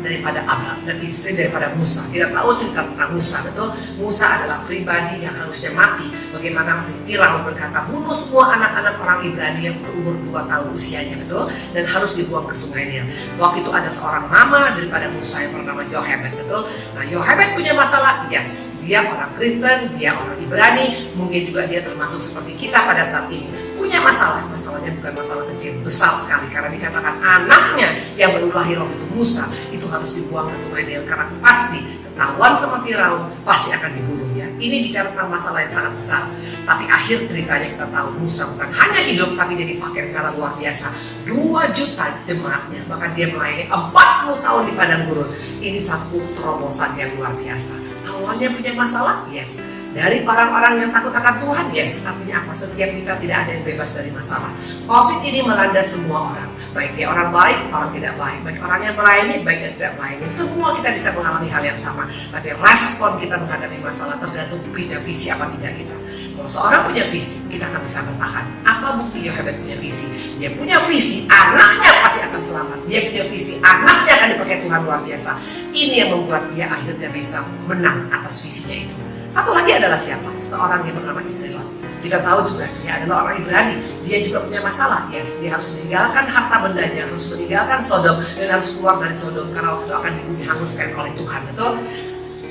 Abraham dan istri daripada Musa. Kita tahu cerita tentang Musa, betul? Musa adalah pribadi yang harusnya mati. Bagaimana Firaun berkata, bunuh semua anak-anak orang Ibrani yang berumur 2 tahun usianya, betul? Dan harus dibuang ke sungai Nil. Waktu itu ada seorang mama daripada Musa yang bernama Yochebed, betul? Nah, Yochebed punya masalah. Yes, dia orang Kristen, dia orang Ibrani. Mungkin juga dia termasuk seperti kita pada saat ini. Punya masalah. Masalahnya bukan masalah kecil, besar sekali. Karena dikatakan anaknya yang baru lahir waktu itu Musa, itu harus dibuang ke sungai Nil. Karena pasti ketahuan sama Firaun, pasti akan dibunuh ya. Ini bicara tentang masalah yang sangat besar. Tapi akhir ceritanya kita tahu Musa bukan hanya hidup, tapi dia dipakai secara luar biasa. 2 juta jemaatnya, bahkan dia melayani 40 tahun di padang gurun. Ini satu terobosan yang luar biasa. Awalnya punya masalah, yes. Dari orang-orang yang takut akan Tuhan, yes. Artinya apa? Setiap kita tidak ada yang bebas dari masalah. Covid ini melanda semua orang. Baik dia orang baik, orang tidak baik. Baik orang yang melayani, baik yang tidak melayani. Semua kita bisa mengalami hal yang sama. Tapi respon kita menghadapi masalah tergantung punya visi apa tidak kita. Kalau seorang punya visi, kita akan bisa bertahan. Apa bukti Yochebed punya visi? Dia punya visi, anaknya pasti akan selamat. Dia punya visi, anaknya akan dipakai Tuhan luar biasa. Ini yang membuat dia akhirnya bisa menang atas visinya itu. Satu lagi adalah siapa? Seorang yang bernama istri Lot. Kita tahu juga dia adalah orang Ibrani. Dia juga punya masalah. Yes, dia harus meninggalkan harta bendanya, harus meninggalkan Sodom, dan harus keluar dari Sodom karena waktu itu akan dihanguskan oleh Tuhan. Betul?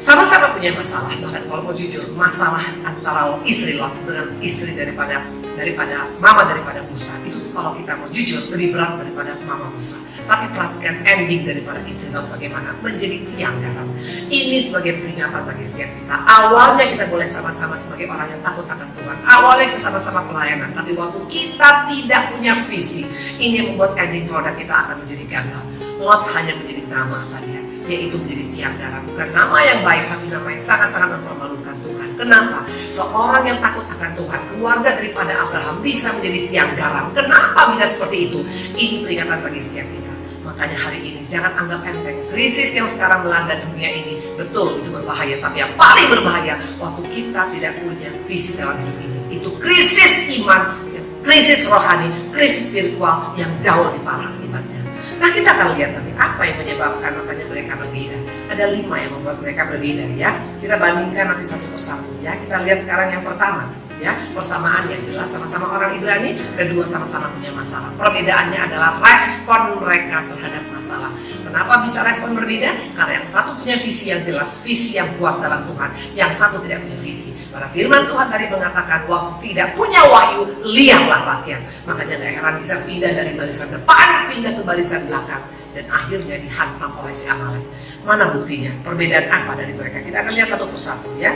Sama-sama punya masalah. Bahkan kalau mau jujur, masalah antara istri Lot dengan istri daripada daripada mama daripada Musa. Itu kalau kita mau jujur lebih berat daripada mama Musa. Tapi perhatikan ending daripada istri Lot bagaimana menjadi tiang garam. Ini sebagai peringatan bagi setiap kita. Awalnya kita boleh sama-sama sebagai orang yang takut akan Tuhan. Awalnya kita sama-sama pelayanan, tapi waktu kita tidak punya visi, ini yang membuat ending produk kita akan menjadi gagal. Lot hanya menjadi nama saja, yaitu menjadi tiang garam. Bukan nama yang baik, tapi nama yang sangat-sangat mempermalukan Tuhan. Kenapa? Seorang yang takut akan Tuhan, keluarga daripada Abraham bisa menjadi tiang garam. Kenapa bisa seperti itu? Ini peringatan bagi setiap kita. Makanya hari ini jangan anggap enteng krisis yang sekarang melanda dunia ini. Betul, itu berbahaya, tapi yang paling berbahaya waktu kita tidak punya visi dalam hidup ini. Itu krisis iman, krisis rohani, krisis spiritual yang jauh lebih parah akibatnya. Nah, kita akan lihat nanti apa yang menyebabkan makanya mereka berbeda. Ada 5 yang membuat mereka berbeda ya. Kita bandingkan nanti satu persatu ya. Kita lihat sekarang yang pertama ya, persamaan yang jelas, sama-sama orang Ibrani, kedua sama-sama punya masalah. Perbedaannya adalah respon mereka terhadap masalah. Kenapa bisa respon berbeda? Karena yang satu punya visi yang jelas, visi yang kuat dalam Tuhan, yang satu tidak punya visi. Pada firman Tuhan tadi mengatakan waktu tidak punya wahyu, liarlah rakyat. Makanya gak heran bisa pindah dari barisan depan, pindah ke barisan belakang, dan akhirnya dihantam oleh si Amalek. Mana buktinya? Perbedaan apa dari mereka? Kita akan lihat satu persatu ya.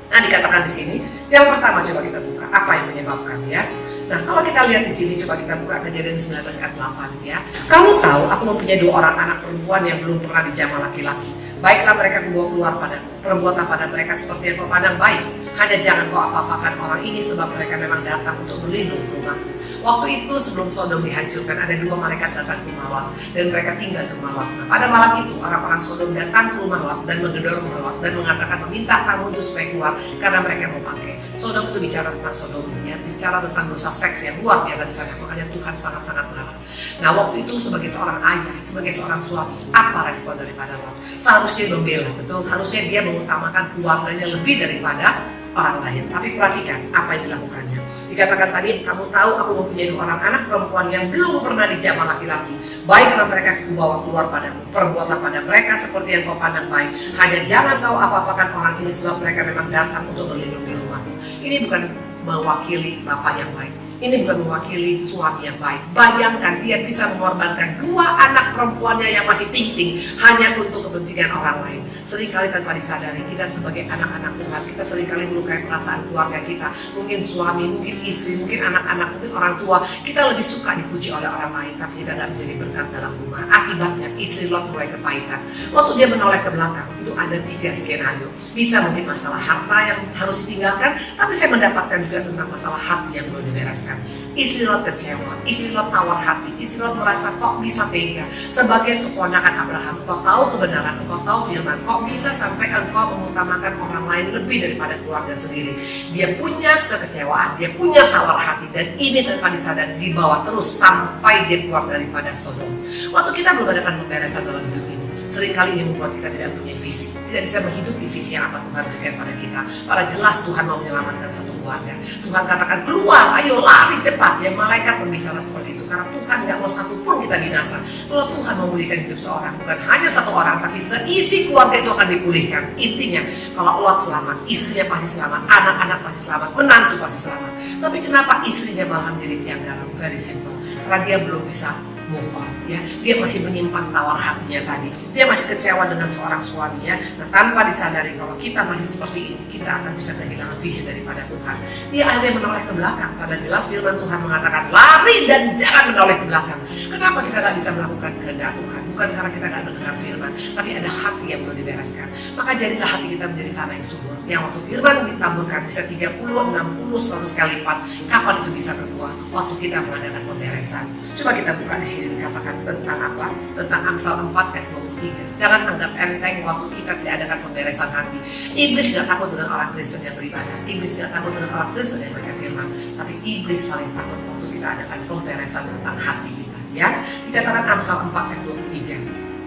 Nah, dikatakan di sini, yang pertama coba kita buka apa yang menyebabkan ya. Nah, kalau kita lihat di sini coba kita buka Kejadian 19 ayat 8 ya. Kamu tahu aku mempunyai 2 orang anak perempuan yang belum pernah dijamah laki-laki. Baiklah mereka kubawa keluar pada perbuatan pada mereka seperti yang kau pandang baik. Hanya jangan kau apa-apakan orang ini sebab mereka memang datang untuk berlindung ke rumahmu. Waktu itu sebelum Sodom dihancurkan ada 2 malaikat datang ke rumah Lot dan mereka tinggal di rumah Lot. Nah, pada malam itu orang-orang Sodom datang ke rumah Lot dan menggedor rumah Lot dan mengatakan meminta tamu itu supaya keluar karena mereka mau pakai. Sodom itu bicara tentang Sodom ya, bicara tentang dosa seks yang luar biasa di sana. Makanya Tuhan sangat-sangat marah. Nah, waktu itu sebagai seorang ayah, sebagai seorang suami, apa respon daripada Lot? Seharusnya membela, betul. Harusnya dia mengutamakan keluarganya lebih daripada orang lain. Tapi perhatikan apa yang dilakukannya. Dikatakan tadi, kamu tahu aku mempunyai 2 orang anak perempuan yang belum pernah dijamah laki-laki. Baiklah mereka kubawa keluar padamu. Perbuatlah pada mereka seperti yang kau pandang baik. Hanya jangan kau apa-apakan orang ini sebab mereka memang datang untuk berlindung di rumahmu. Ini bukan mewakili bapak yang baik. Ini bukan mewakili suami yang baik. Bayangkan dia bisa mengorbankan 2 anak perempuannya yang masih ting-ting hanya untuk kepentingan orang lain. Seringkali tanpa disadari kita sebagai anak-anak Tuhan, kita seringkali melukai perasaan keluarga kita. Mungkin suami, mungkin istri, mungkin anak-anak, mungkin orang tua. Kita lebih suka dipuji oleh orang lain, tapi kita tidak menjadi berkat dalam rumah. Akibatnya istri Lot mulai kepahitan. Waktu dia menoleh ke belakang, itu ada 3 skenario. Bisa mungkin masalah harta yang harus ditinggalkan, tapi saya mendapatkan juga tentang masalah hati yang belum dibereskan. Istri Lot kecewa, istri Lot tawar hati, istri Lot merasa kok bisa tega. Sebagai keponakan Abraham, kau tahu kebenaran, kau tahu firman, kok bisa sampai engkau mengutamakan orang lain lebih daripada keluarga sendiri. Dia punya kekecewaan, dia punya tawar hati, dan ini tanpa disadari dibawa terus sampai dia keluar daripada Sodom. Waktu kita belum adakan pemberesan dalam hidup ini, seringkali ini membuat kita tidak punya visi, tidak bisa menghidupi visi yang apa Tuhan berikan pada kita. Pada jelas Tuhan mau menyelamatkan satu keluarga. Tuhan katakan keluar, ayo lari cepat. Ya, malaikat berbicara seperti itu karena Tuhan nggak mau satu pun kita binasa. Kalau Tuhan memulihkan hidup seorang, bukan hanya satu orang, tapi seisi keluarga itu akan dipulihkan. Intinya kalau Lot selamat, istrinya pasti selamat, anak-anak pasti selamat, menantu pasti selamat. Tapi kenapa istrinya malah menjadi tiang garam? Very simple, karena dia belum bisa move on ya. Dia masih menyimpan tawar hatinya tadi. Dia masih kecewa dengan seorang suami ya. Nah, tanpa disadari kalau kita masih seperti ini, kita akan bisa kehilangan visi daripada Tuhan. Dia akhirnya menoleh ke belakang. Pada jelas firman Tuhan mengatakan lari dan jangan menoleh ke belakang. Kenapa kita gak bisa melakukan kehendak Tuhan? Bukan karena kita gak mendengar firman, tapi ada hati yang belum dibereskan. Maka jadilah hati kita menjadi tanah yang subur, yang waktu firman ditaburkan bisa 30, 60, 100 kali lipat. Kapan itu bisa kedua? Waktu kita mengadakan pemberesan. Coba kita buka di sini, dikatakan tentang apa? Tentang Amsal 4 ayat 23. Jangan anggap enteng waktu kita tidak adakan pemberesan hati. Iblis gak takut dengan orang Kristen yang beribadah. Iblis gak takut dengan orang Kristen yang baca firman. Tapi iblis paling takut waktu kita adakan pemberesan tentang hati kita. Ya, dikatakan Amsal 4 ayat 23.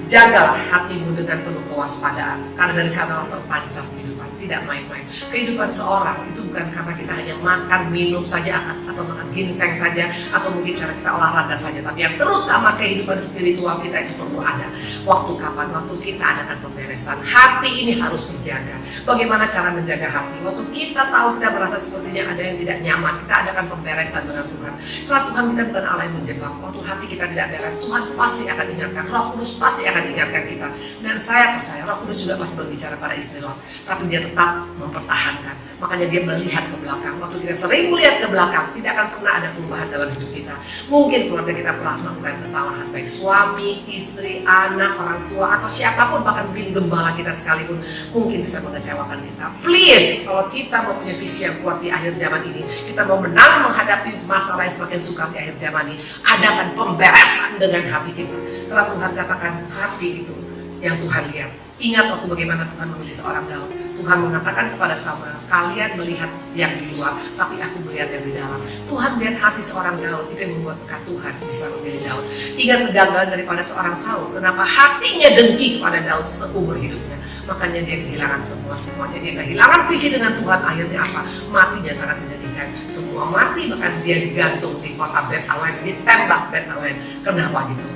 Jagalah hatimu dengan penuh kewaspadaan, karena dari sanalah terpancar kehidupan. Tidak main-main. Kehidupan seorang itu bukan karena kita hanya makan, minum saja atau makan ginseng saja, atau mungkin cara kita olahraga saja, tapi yang terutama kehidupan spiritual kita itu perlu ada. Waktu kapan? Waktu kita adakan pemberesan. Hati ini harus dijaga. Bagaimana cara menjaga hati? Waktu kita tahu kita merasa sepertinya ada yang tidak nyaman, kita adakan pemberesan dengan Tuhan. Karena Tuhan kita bukan Allah yang menjebak. Waktu hati kita tidak beres, Tuhan pasti akan ingatkan. Roh Kudus pasti akan ingatkan kita. Dan saya percaya Roh Kudus juga pasti berbicara pada istri Lot, tapi dia tetap mempertahankan. Makanya dia melihat ke belakang. Waktu kita sering melihat ke belakang, tidak akan pernah ada perubahan dalam hidup kita. Mungkin keluarga kita pernah melakukan kesalahan, baik suami, istri, anak, orang tua, atau siapapun, bahkan mungkin gembala kita sekalipun mungkin bisa mengecewakan kita. Please, kalau kita mau punya visi yang kuat di akhir zaman ini, kita mau menang menghadapi masalah yang semakin sukar di akhir zaman ini, adakan pemberesan dengan hati kita. Karena Tuhan katakan hati itu yang Tuhan lihat. Ingat waktu bagaimana Tuhan memilih seorang Daud. Tuhan mengatakan kepada Samuel, kalian melihat yang di luar, tapi aku melihat yang di dalam. Tuhan melihat hati seorang Daud, itu yang membuat Tuhan bisa memilih Daud. Ingat kegagalan daripada seorang Saul, kenapa hatinya dengki kepada Daud seumur hidupnya. Makanya dia kehilangan semuanya. Dia kehilangan visi dengan Tuhan. Akhirnya apa? Matinya sangat menyedihkan. Semua mati, bahkan dia digantung di kota Bet Awen, ditembak Bet Awen. Kenapa gitu?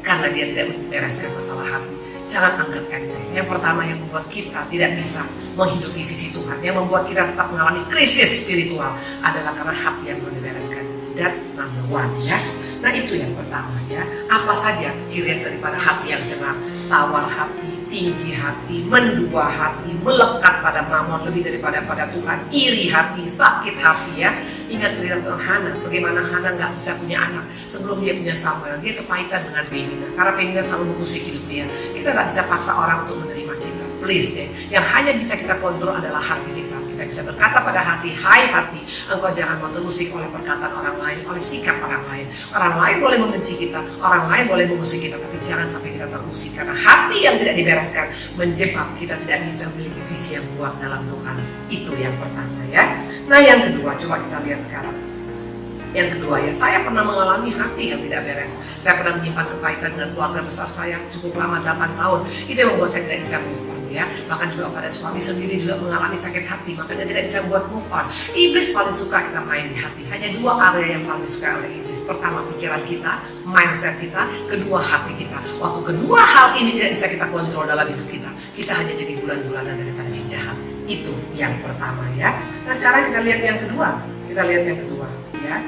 Karena dia tidak membereskan masalah hati. Jangan anggap enteng. Yang pertama yang membuat kita tidak bisa menghidupi visi Tuhan, yang membuat kita tetap mengalami krisis spiritual, adalah karena hati yang belum dibereskan. That number one, ya. Nah itu yang pertama, ya. Apa saja ciri daripada hati yang cerah? Tawar hati, tinggi hati, mendua hati, melekat pada mamon lebih daripada pada Tuhan, iri hati, sakit hati, ya. Ingat cerita tentang Hana, bagaimana Hana nggak bisa punya anak sebelum dia punya Samuel. Dia kepahitan dengan Penina, karena Penina selalu mengusik hidup dia. Kita nggak bisa paksa orang untuk menerima kita. Please deh, yang hanya bisa kita kontrol adalah hati kita. Kita bisa berkata pada hati, hai hati, engkau jangan mau terusik oleh perkataan orang lain, oleh sikap orang lain. Orang lain boleh membenci kita, orang lain boleh mengusik kita, tapi jangan sampai kita terusik. Karena hati yang tidak dibereskan menjebak kita tidak bisa memiliki visi yang kuat dalam Tuhan. Itu yang pertama, ya. Nah yang kedua, coba kita lihat sekarang. Yang kedua, ya, saya pernah mengalami hati yang tidak beres. Saya pernah menyimpan kepahitan dengan keluarga besar saya cukup lama, 8 tahun. Itu yang membuat saya tidak bisa move on, ya. Bahkan juga pada suami sendiri juga mengalami sakit hati, makanya tidak bisa buat move on. Iblis paling suka kita main di hati. Hanya 2 area yang paling suka oleh iblis. Pertama, pikiran kita, mindset kita. Kedua, hati kita. Waktu kedua hal ini tidak bisa kita kontrol dalam hidup kita, kita hanya jadi bulan-bulanan daripada si jahat. Itu yang pertama, ya. Nah sekarang kita lihat yang kedua. Ya.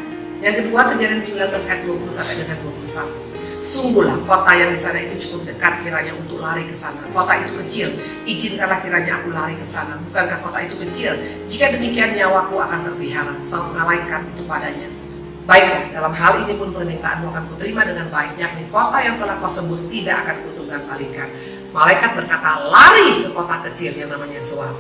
Yang kedua, Kejadian 19 ayat 20 sampai dengan 21. Sungguhlah kota yang di sana itu cukup dekat kiranya untuk lari ke sana. Kota itu kecil, izinkanlah kiranya aku lari ke sana. Bukankah kota itu kecil? Jika demikian nyawaku akan terpelihara. Saud malaikat itu padanya. Baiklah, dalam hal ini pun permintaanmu akan kuterima dengan baik, yakni kota yang telah kau sebut tidak akan kutunggang-palingkan. Malaikat berkata, lari ke kota kecil yang namanya Zoar.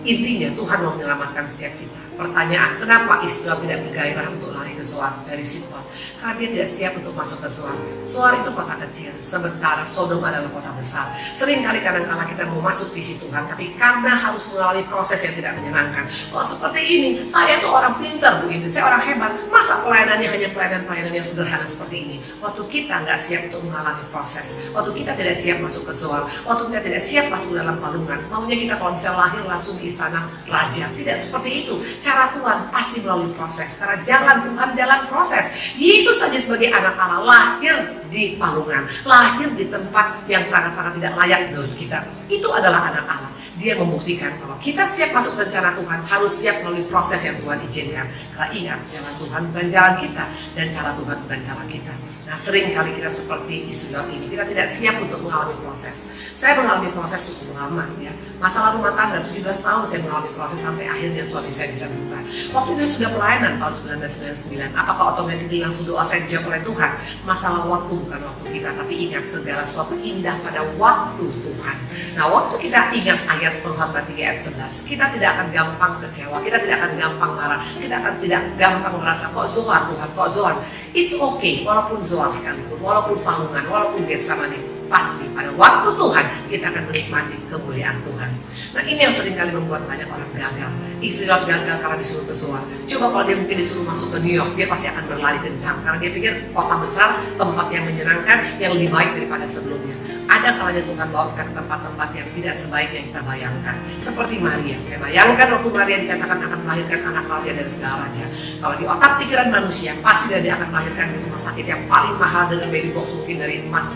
Intinya Tuhan mau menyelamatkan setiap kita. Pertanyaan, kenapa Israel tidak bergairah untuk lari ke Zoar? Very simple. Karena dia tidak siap untuk masuk ke Zoar. Zoar itu kota kecil, sementara Sodom adalah kota besar. Seringkali kadang-kala kita mau masuk visi Tuhan, tapi karena harus melalui proses yang tidak menyenangkan. Kok seperti ini? Saya itu orang pintar, Bu Indri. Saya orang hebat. Masa pelayanannya hanya pelayanan-pelayanan yang sederhana seperti ini? Waktu kita nggak siap untuk mengalami proses, waktu kita tidak siap masuk ke Zoar, waktu kita tidak siap masuk dalam palungan, maunya kita kalau bisa lahir langsung di istana raja. Tidak seperti itu. Cara Tuhan pasti melalui proses. Karena jalan Tuhan jalan proses. Yesus saja sebagai anak Allah lahir di palungan, lahir di tempat yang sangat-sangat tidak layak menurut kita. Itu adalah anak Allah. Dia membuktikan kalau kita siap masuk rencana Tuhan, harus siap melalui proses yang Tuhan izinkan. Karena ingat, jalan Tuhan bukan jalan kita, dan cara Tuhan bukan cara kita. Nah, sering kali kita seperti Israel ini, kita tidak siap untuk mengalami proses. Saya mengalami proses cukup lama, ya. Masalah rumah tangga, 17 tahun saya mengalami proses sampai akhirnya suami saya bisa berubah. Waktu itu sudah pelayanan tahun 1999. Apakah otomatis langsung doa saya dijawab oleh Tuhan? Masalah waktu bukan waktu kita, tapi ingat segala sesuatu indah pada waktu Tuhan. Nah, waktu kita ingat ayat Pengkhotbah 3 ayat 11, kita tidak akan gampang kecewa, kita tidak akan gampang marah, kita akan tidak gampang merasa kok Zoar Tuhan, kok Zoar. It's okay, walaupun Zoar sekalipun, walaupun palungan, walaupun Getsemani, pasti pada waktu Tuhan kita akan menikmati kemuliaan Tuhan. Nah ini yang seringkali membuat banyak orang gagal. Istri Lot gagal karena disuruh ke Zoar. Coba kalau dia mungkin disuruh masuk ke New York, dia pasti akan berlari kencang karena dia pikir kota besar, tempat yang menyenangkan, yang lebih baik daripada sebelumnya. ada kalanya Tuhan bawa kita ke tempat-tempat yang tidak sebaik yang kita bayangkan. Seperti Maria, saya bayangkan waktu Maria dikatakan akan melahirkan anak raja dari segala raja. Kalau di otak pikiran manusia, pasti dia akan melahirkan di rumah sakit yang paling mahal dengan baby box mungkin dari emas,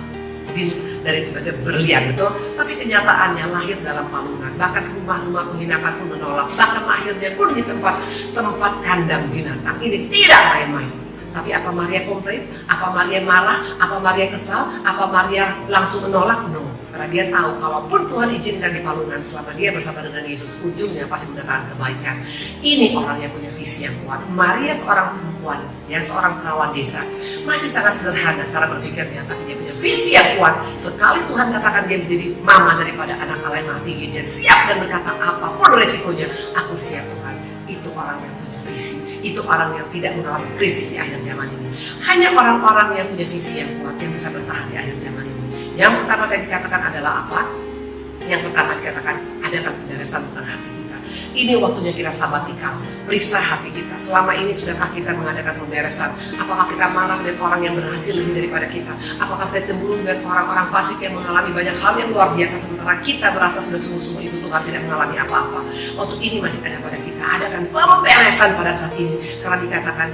dari berlian, betul. Tapi kenyataannya lahir dalam palungan. Bahkan rumah-rumah penginapan pun menolak. Bahkan lahirnya pun di tempat kandang binatang. Ini tidak main-main. Tapi apa Maria komplain? Apa Maria marah? Apa Maria kesal? Apa Maria langsung menolak? No. Karena dia tahu kalaupun Tuhan izinkan di palungan, selama dia bersama dengan Yesus, ujungnya pasti mendatangkan kebaikan. Ini orang yang punya visi yang kuat. Maria seorang perempuan, yang seorang perawan desa, masih sangat sederhana cara berpikirnya, tapi dia punya visi yang kuat. Sekali Tuhan katakan dia menjadi mama daripada anak Allah yang maha tinggi, dia siap dan berkata apapun resikonya, aku siap Tuhan. Itu orang yang punya visi. Itu orang yang tidak mengalami krisis di akhir zaman ini. Hanya orang-orang yang punya visi yang kuat yang bisa bertahan di akhir zaman ini. Yang pertama tadi dikatakan adalah apa? Yang pertama dikatakan adalah pemberesan bukan hati kita. Ini waktunya kita sabatikal, periksa hati kita. Selama ini sudahkah kita mengadakan pemberesan? Apakah kita marah melihat orang yang berhasil lebih daripada kita? Apakah kita cemburu melihat orang-orang fasik yang mengalami banyak hal yang luar biasa, sementara kita merasa sudah sungguh-sungguh itu Tuhan tidak mengalami apa-apa? Waktu ini masih ada pada kita. Adakan pemberesan pada saat ini, karena dikatakan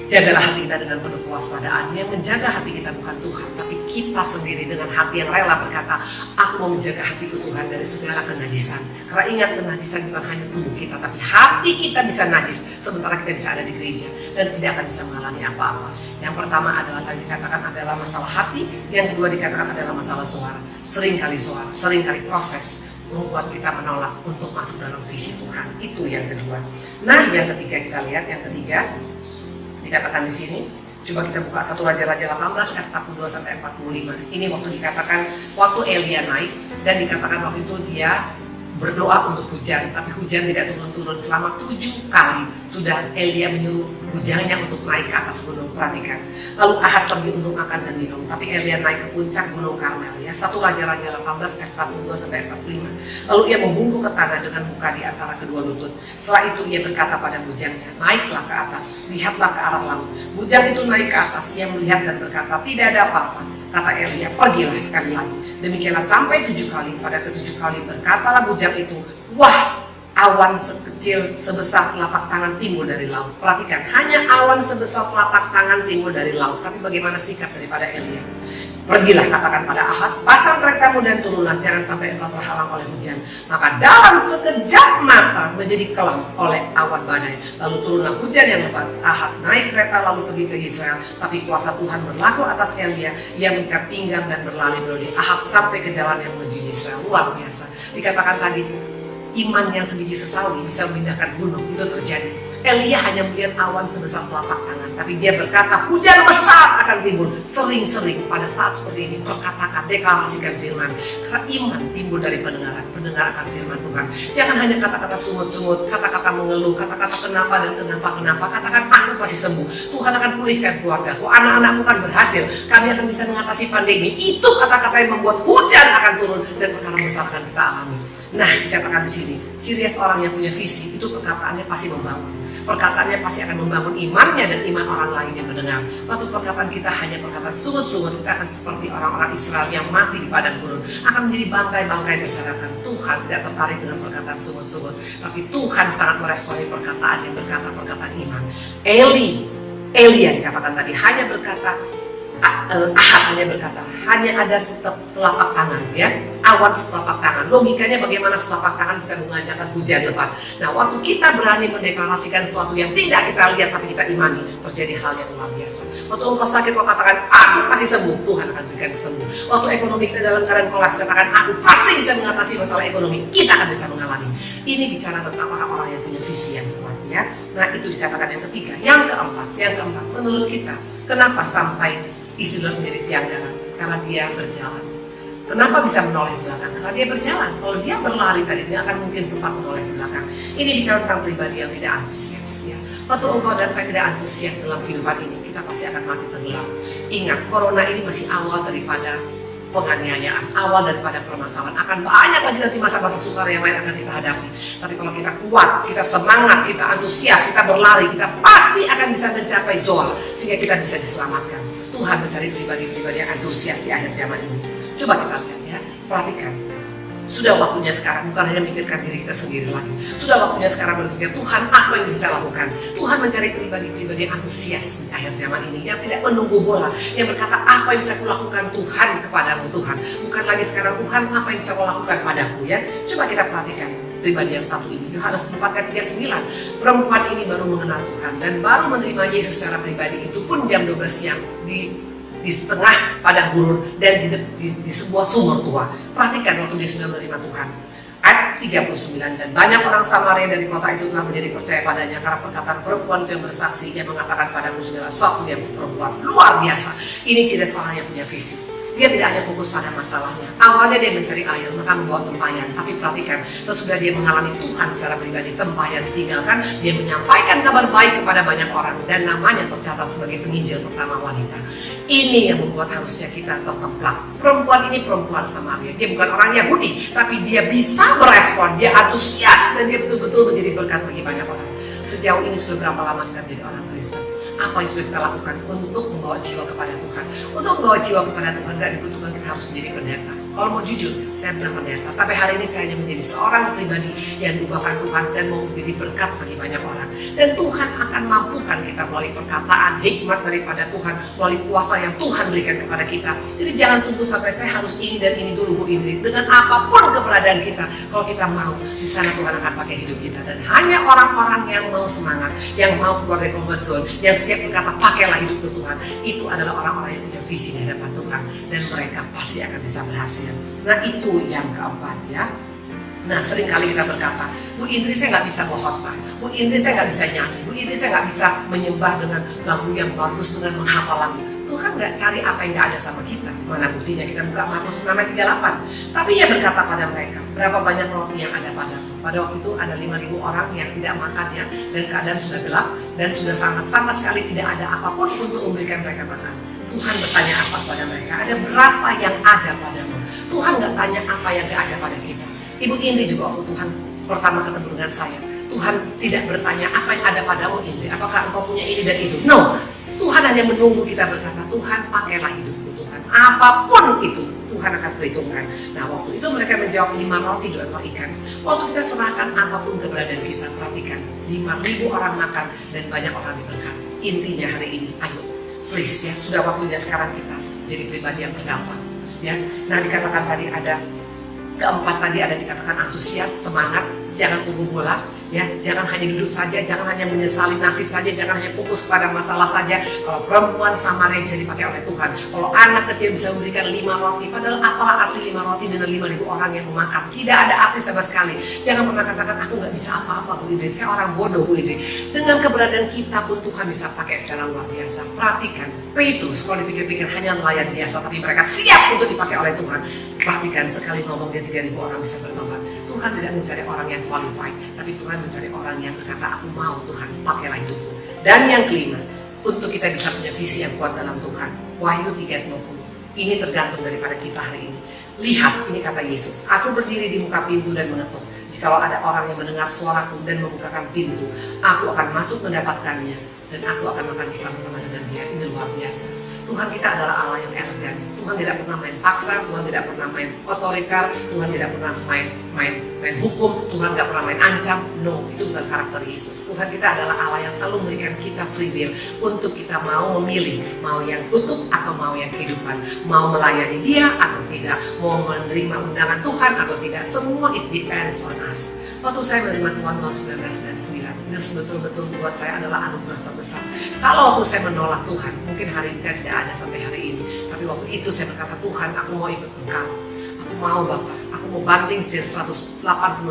jagalah hati kita dengan penuh kewaspadaan. Yang menjaga hati kita bukan Tuhan, tapi kita sendiri dengan hati yang rela berkata, aku mau menjaga hatiku Tuhan dari segala kenajisan. Karena ingat, kenajisan bukan hanya tubuh kita, tapi hati kita bisa najis, sementara kita bisa ada di gereja dan tidak akan bisa mengalami apa-apa. Yang pertama adalah tadi dikatakan adalah masalah hati, yang kedua dikatakan adalah masalah suara. Seringkali proses membuat kita menolak untuk masuk dalam visi Tuhan. Itu yang kedua. Nah, yang ketiga kita lihat, yang ketiga dikatakan di sini, coba kita buka 1 Raja-Raja 18 ayat 42 sampai 45. Ini waktu dikatakan waktu Elia naik dan dikatakan waktu itu dia berdoa untuk hujan, tapi hujan tidak turun-turun selama 7 kali. Sudah Elia menyuruh hujannya untuk naik ke atas gunung. Perhatikan. Lalu Ahab pergi untuk makan dan minum, tapi Elia naik ke puncak gunung Karmel. Ya, 1 Raja-Raja 18 ayat 42 sampai 45. Lalu ia membungkuk ke tanah dengan muka di antara kedua lutut. Setelah itu ia berkata pada bujangnya, naiklah ke atas, lihatlah ke arah laut. Bujang itu naik ke atas, ia melihat dan berkata, tidak ada apa-apa. Kata Elia, pergilah sekali lagi. Demikianlah sampai 7 kali. Pada ke-7 kali berkatalah bujang itu, wah, awan sekecil sebesar telapak tangan timbul dari laut. Perhatikan, hanya awan sebesar telapak tangan timbul dari laut. Tapi bagaimana sikap daripada Elia? Pergilah, katakan pada Ahab, pasang keretamu dan turunlah, jangan sampai engkau terhalang oleh hujan. Maka dalam sekejap mata menjadi kelam oleh awan badai. Lalu turunlah hujan yang lebat. Ahab naik kereta lalu pergi ke Israel. Tapi kuasa Tuhan berlaku atas Elia. Ia mengikat pinggang dan berlari melalui Ahab sampai ke jalan yang menuju Israel. Luar biasa. Dikatakan tadi, iman yang sebiji sesawi bisa memindahkan gunung. Itu terjadi. Elia hanya melihat awan sebesar telapak tangan, tapi dia berkata hujan besar akan timbul. Sering-sering pada saat seperti ini perkatakan, deklarasikan firman. Karena iman timbul dari pendengaran. Pendengar akan firman Tuhan. Jangan hanya kata-kata sungut-sungut, kata-kata mengeluh, kata-kata kenapa dan kenapa. Katakan aku pasti sembuh. Tuhan akan pulihkan keluargaku, anak-anakku akan berhasil. Kami akan bisa mengatasi pandemi. Itu kata-kata yang membuat hujan akan turun dan perkara besar akan kita alami. Nah, dikatakan di sini, ciri khas orang yang punya visi itu perkataannya pasti membangun. Perkataannya pasti akan membangun imannya dan iman orang lain yang mendengar. Waktu perkataan kita hanya perkataan sungut-sungut, kita akan seperti orang-orang Israel yang mati di padang gurun, akan menjadi bangkai-bangkai berserakan. Tuhan tidak tertarik dengan perkataan sungut-sungut, tapi Tuhan sangat meresponi perkataan yang berkata perkataan iman. Elia dikatakan tadi hanya berkata, Ahab hanya berkata, hanya ada setelapak tangan, ya, awan setelapak tangan. Logikanya bagaimana setelapak tangan bisa mengadakan hujan lebat. Nah, waktu kita berani mendeklarasikan sesuatu yang tidak kita lihat tapi kita imani, terjadi hal yang luar biasa. Waktu engkau sakit, kau katakan, aku pasti sembuh, Tuhan akan berikan kesembuhan. Waktu ekonomi kita dalam keadaan kolaps, katakan, aku pasti bisa mengatasi masalah ekonomi, kita akan bisa mengalami. Ini bicara tentang orang-orang yang punya visi yang kuat, ya. Nah, itu dikatakan yang ketiga. Yang keempat, menurut kita, kenapa sampai istri Lot menjadi tiang garam? Karena dia berjalan. Kenapa bisa menoleh ke belakang? Karena dia berjalan. Kalau dia berlari tadi, dia akan mungkin sempat menoleh ke belakang. Ini bicara tentang pribadi yang tidak antusias. Ya. Waktu engkau dan saya tidak antusias dalam kehidupan ini, kita pasti akan mati tenggelam. Ingat, corona ini masih awal daripada penganiayaan, awal daripada permasalahan. Akan banyak lagi nanti masa-masa sukar yang lain akan kita hadapi. Tapi kalau kita kuat, kita semangat, kita antusias, kita berlari, kita pasti akan bisa mencapai zoal sehingga kita bisa diselamatkan. Tuhan mencari pribadi-pribadi yang antusias di akhir zaman ini. Coba kita lihat ya, perhatikan. Sudah waktunya sekarang bukan hanya memikirkan diri kita sendiri lagi. Sudah waktunya sekarang berpikir, Tuhan apa yang bisa lakukan? Tuhan mencari pribadi-pribadi yang antusias di akhir zaman ini, yang tidak menunggu bola, yang berkata apa yang bisa kulakukan Tuhan kepadamu Tuhan. Bukan lagi sekarang Tuhan apa yang bisa kau lakukan padaku ya. Coba kita perhatikan pribadi yang satu ini. Yohanes 4:39. Perempuan ini baru mengenal Tuhan dan baru menerima Yesus secara pribadi, itu pun jam 12 siang di tengah padang gurun dan di sebuah sumur tua. Perhatikan waktu dia sudah menerima Tuhan. Ayat 39, dan banyak orang Samaria dari kota itu telah menjadi percaya padanya karena perkataan perempuan itu yang bersaksi, yang mengatakan padaku segala sesuatu yang perempuan. Luar biasa. Ini ciri orang yang punya visi. Dia tidak hanya fokus pada masalahnya. Awalnya dia mencari air, maka membawa tempayan. Tapi perhatikan, sesudah dia mengalami Tuhan secara pribadi, tempayan ditinggalkan, dia menyampaikan kabar baik kepada banyak orang dan namanya tercatat sebagai penginjil pertama wanita. Ini yang membuat harusnya kita tertemplak. Perempuan ini perempuan Samaria. Dia bukan orang Yahudi, tapi dia bisa berespon, dia antusias dan dia betul-betul menjadi berkat bagi banyak orang. Sejauh ini sudah berapa lama kita menjadi orang Kristen? Apa yang sudah kita lakukan untuk membawa jiwa kepada Tuhan? Untuk membawa jiwa kepada Tuhan gak dibutuhkan kita harus menjadi pendeta. Kalau mau jujur, saya benar pendeta. Sampai hari ini saya hanya menjadi seorang pribadi yang diubahkan Tuhan dan mau menjadi berkat bagi banyak orang. Dan Tuhan akan mampukan kita melalui perkataan, hikmat daripada Tuhan, melalui kuasa yang Tuhan berikan kepada kita. Jadi jangan tunggu sampai saya harus ini dan ini dulu Bu Indri. Dengan apapun keberadaan kita, kalau kita mau, di sana Tuhan akan pakai hidup kita. Dan hanya orang-orang yang mau semangat, yang mau keluar dari comfort zone, yang siap berkata pakailah hidupku Tuhan, itu adalah orang-orang yang punya visi di hadapan Tuhan dan mereka pasti akan bisa berhasil. Nah itu yang keempat ya. Nah seringkali kita berkata, Bu Indri saya nggak bisa khotbah, Bu Indri saya nggak bisa nyanyi, Bu Indri saya nggak bisa menyembah dengan lagu yang bagus, dengan menghafal lagu. Tuhan nggak cari apa yang nggak ada sama kita. Mana buktinya? Kita buka Markus 6:38. Tapi ia berkata pada mereka, berapa banyak roti yang ada padamu? Pada waktu itu ada 5.000 orang yang tidak makannya dan keadaan sudah gelap dan sudah sama sekali tidak ada apapun untuk memberikan mereka makan. Tuhan bertanya apa pada mereka? Ada berapa yang ada padamu? Tuhan nggak tanya apa yang nggak ada pada kita. Ibu Indri juga waktu Tuhan pertama ketemu dengan saya, Tuhan tidak bertanya apa yang ada padamu Indri, apakah engkau punya ini dan itu. No, Tuhan hanya menunggu kita berkata, Tuhan pakailah hidupku Tuhan. Apapun itu Tuhan akan perhitungkan. Nah waktu itu mereka menjawab 5 roti 2 ekor ikan. Waktu kita serahkan apapun keberadaan kita, perhatikan 5.000 orang makan dan banyak orang diberkati. Intinya hari ini, ayo please ya, sudah waktunya sekarang kita jadi pribadi yang berdampak ya. Nah dikatakan tadi ada keempat, tadi ada dikatakan antusias, semangat, jangan tunggu bola ya, jangan hanya duduk saja, jangan hanya menyesali nasib saja, jangan hanya fokus kepada masalah saja. Kalau perempuan Samaria bisa dipakai oleh Tuhan, kalau anak kecil bisa memberikan 5 roti, padahal apalah arti 5 roti dengan 5.000 orang yang memakan? Tidak ada arti sama sekali. Jangan pernah katakan aku nggak bisa apa-apa Bu Indri, saya orang bodoh Bu Indri. Dengan keberadaan kita pun Tuhan bisa pakai secara luar biasa. Perhatikan, Petrus kalau dipikir-pikir hanya nelayan biasa, tapi mereka siap untuk dipakai oleh Tuhan. Perhatikan, sekali ngomong dia 3.000 orang bisa bertobat. Tuhan tidak mencari orang yang qualified, tapi Tuhan mencari orang yang berkata, aku mau Tuhan, pakailah hidupku. Dan yang kelima, untuk kita bisa punya visi yang kuat dalam Tuhan, Wahyu 3:20. Ini tergantung daripada kita hari ini. Lihat, ini kata Yesus, aku berdiri di muka pintu dan mengetuk. Jikalau ada orang yang mendengar suaraku dan membukakan pintu, aku akan masuk mendapatkannya dan aku akan makan bersama-sama dengan dia. Ini luar biasa. Tuhan kita adalah Allah yang elegan. Tuhan tidak pernah main paksa, Tuhan tidak pernah main otoriter, Tuhan tidak pernah main hukum, Tuhan tidak pernah main ancam. No, itu bukan karakter Yesus. Tuhan kita adalah Allah yang selalu memberikan kita free will untuk kita mau memilih, mau yang kutuk atau mau yang kehidupan, mau melayani dia atau tidak, mau menerima undangan Tuhan atau tidak. Semua it depends on us. Waktu saya menerima Tuhan tahun 1999, itu betul-betul buat saya adalah anugerah terbesar. Kalau waktu saya menolak Tuhan, mungkin hari ini saya tidak ada sampai hari ini. Tapi waktu itu saya berkata, Tuhan, aku mau ikut Engkau. Aku mau Bapak, aku mau banting setir 180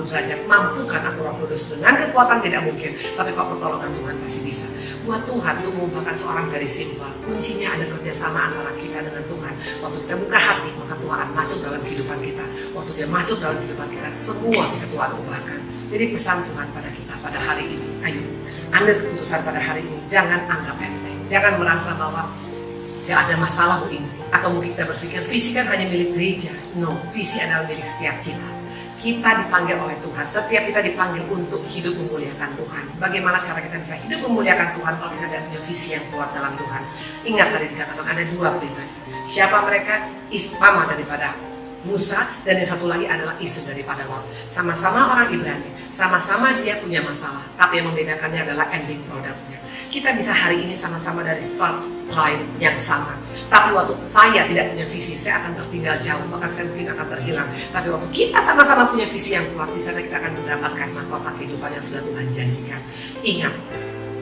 derajat. Mampukan aku Roh Kudus, dengan kekuatan tidak mungkin, tapi kalau pertolongan Tuhan masih bisa. Buat Tuhan untuk mengubahkan seorang very simple. Kuncinya ada kerjasama antara kita dengan Tuhan. Waktu kita buka hati, maka Tuhan akan masuk dalam kehidupan kita. Waktu dia masuk dalam kehidupan kita, semua bisa Tuhan ubahkan. Jadi pesan Tuhan pada kita pada hari ini, ayo ambil keputusan pada hari ini. Jangan anggap enteng, jangan merasa bahwa gak ada masalah Bu ini. Atau mungkin kita berpikir visi kan hanya milik gereja. No, visi adalah milik setiap kita. Kita dipanggil oleh Tuhan. Setiap kita dipanggil untuk hidup memuliakan Tuhan. Bagaimana cara kita bisa hidup memuliakan Tuhan kalau kita punya visi yang kuat dalam Tuhan? Ingat tadi dikatakan ada dua pribadi. Siapa mereka? Mama daripada Musa, dan yang satu lagi adalah istri daripada Lot. Sama-sama orang Ibrani, sama-sama dia punya masalah, tapi yang membedakannya adalah ending produknya. Kita bisa hari ini sama-sama dari start line yang sama, tapi waktu saya tidak punya visi, saya akan tertinggal jauh, bahkan saya mungkin akan terhilang. Tapi waktu kita sama-sama punya visi yang kuat, di sana kita akan mendapatkan mahkota kehidupan yang sudah Tuhan janjikan. Ingat,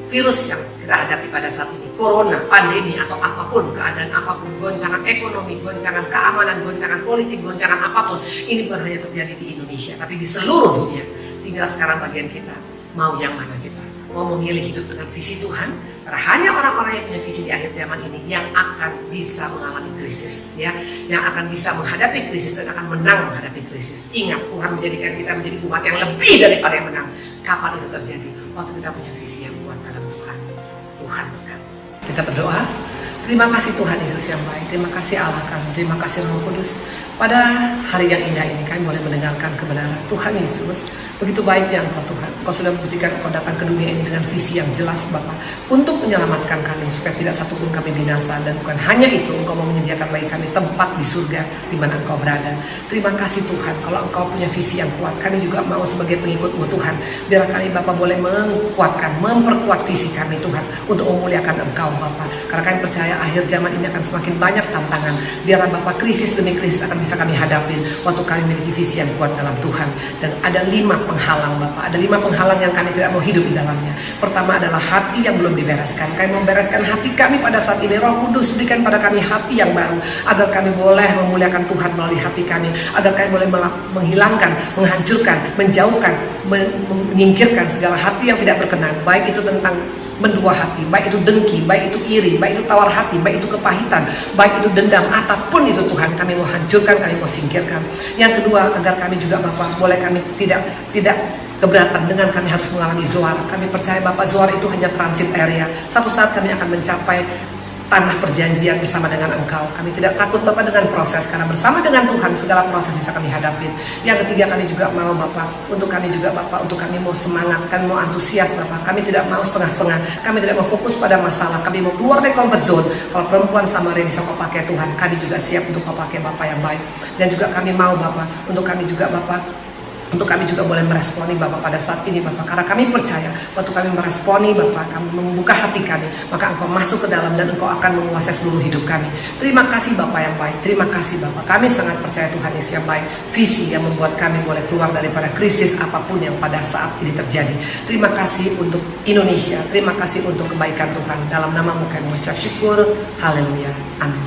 virus yang kita hadapi pada saat ini, corona, pandemi, atau apapun, keadaan apapun, goncangan ekonomi, goncangan keamanan, goncangan politik, goncangan apapun, ini bukan hanya terjadi di Indonesia, tapi di seluruh dunia. Tinggal sekarang bagian kita, mau yang mana kita? Mau memilih hidup dengan visi Tuhan, karena hanya orang-orang yang punya visi di akhir zaman ini yang akan bisa mengalami krisis, ya, yang akan bisa menghadapi krisis dan akan menang menghadapi krisis. Ingat, Tuhan menjadikan kita menjadi umat yang lebih daripada yang menang. Kapan itu terjadi? Waktu kita punya visi yang kuat dalam Tuhan. Tuhan berkati. Kita berdoa. Terima kasih Tuhan Yesus yang baik. Terima kasih Allah kami. Terima kasih Roh Kudus. Pada hari yang indah ini kami boleh mendengarkan kebenaran Tuhan Yesus. Begitu baiknya Engkau Tuhan. Engkau sudah membuktikan Engkau datang ke dunia ini dengan visi yang jelas Bapa, untuk menyelamatkan kami supaya tidak satupun kami binasa. Dan bukan hanya itu, Engkau mau menyediakan bagi kami tempat di surga di mana Engkau berada. Terima kasih Tuhan. Kalau Engkau punya visi yang kuat, kami juga mau sebagai pengikut-Mu Tuhan. Biar kami Bapa boleh menguatkan, memperkuat visi kami Tuhan untuk memuliakan Engkau Bapa. Karena kami percaya akhir zaman ini akan semakin banyak tantangan. Biarlah Bapa krisis demi krisis akan bisa kami hadapin waktu kami memiliki visi yang kuat dalam Tuhan. Dan ada 5 penghalang Bapak, ada 5 penghalang yang kami tidak mau hidup di dalamnya. Pertama adalah hati yang belum dibereskan. Kami membereskan hati kami pada saat ini. Roh Kudus berikan pada kami hati yang baru, agar kami boleh memuliakan Tuhan melalui hati kami, agar kami boleh menghilangkan, menghancurkan, menjauhkan, menyingkirkan segala hati yang tidak berkenan, baik itu tentang mendua hati, baik itu dengki, baik itu iri, baik itu tawar hati, baik itu kepahitan, baik itu dendam, apapun itu Tuhan kami mau hancurkan, kami mau singkirkan. Yang kedua, agar kami juga Bapak boleh kami tidak keberatan dengan kami harus mengalami Zoar. Kami percaya Bapak Zoar itu hanya transit area. Satu saat kami akan mencapai tanah perjanjian bersama dengan Engkau. Kami tidak takut Bapak dengan proses, karena bersama dengan Tuhan segala proses bisa kami hadapi. Yang ketiga, kami juga mau Bapak, untuk kami juga Bapak, untuk kami mau semangat, kami mau antusias Bapak. Kami tidak mau setengah-setengah, kami tidak mau fokus pada masalah, kami mau keluar dari comfort zone. Kalau perempuan Samaria bisa Kau pakai Tuhan, kami juga siap untuk Kau pakai Bapak yang baik. Dan juga kami mau Bapak, untuk kami juga Bapak, untuk kami juga boleh meresponi Bapak pada saat ini Bapak. Karena kami percaya waktu kami meresponi Bapak, kami membuka hati kami, maka Engkau masuk ke dalam dan Engkau akan menguasai seluruh hidup kami. Terima kasih Bapak yang baik. Terima kasih Bapak. Kami sangat percaya Tuhan Yesus yang baik. Visi yang membuat kami boleh keluar daripada krisis apapun yang pada saat ini terjadi. Terima kasih untuk Indonesia. Terima kasih untuk kebaikan Tuhan. Dalam nama-Mu kami mengucap syukur. Haleluya. Amin.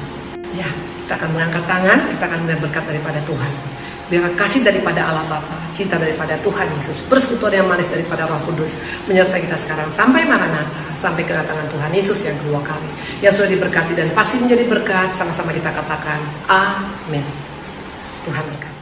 Ya, kita akan mengangkat tangan. Kita akan melihat berkat daripada Tuhan. Biarlah kasih daripada Allah Bapa, cinta daripada Tuhan Yesus, persekutuan yang manis daripada Roh Kudus menyertai kita sekarang sampai Maranatha, sampai kedatangan Tuhan Yesus yang kedua kali, yang sudah diberkati dan pasti menjadi berkat. Sama-sama kita katakan amin. Tuhan berkati.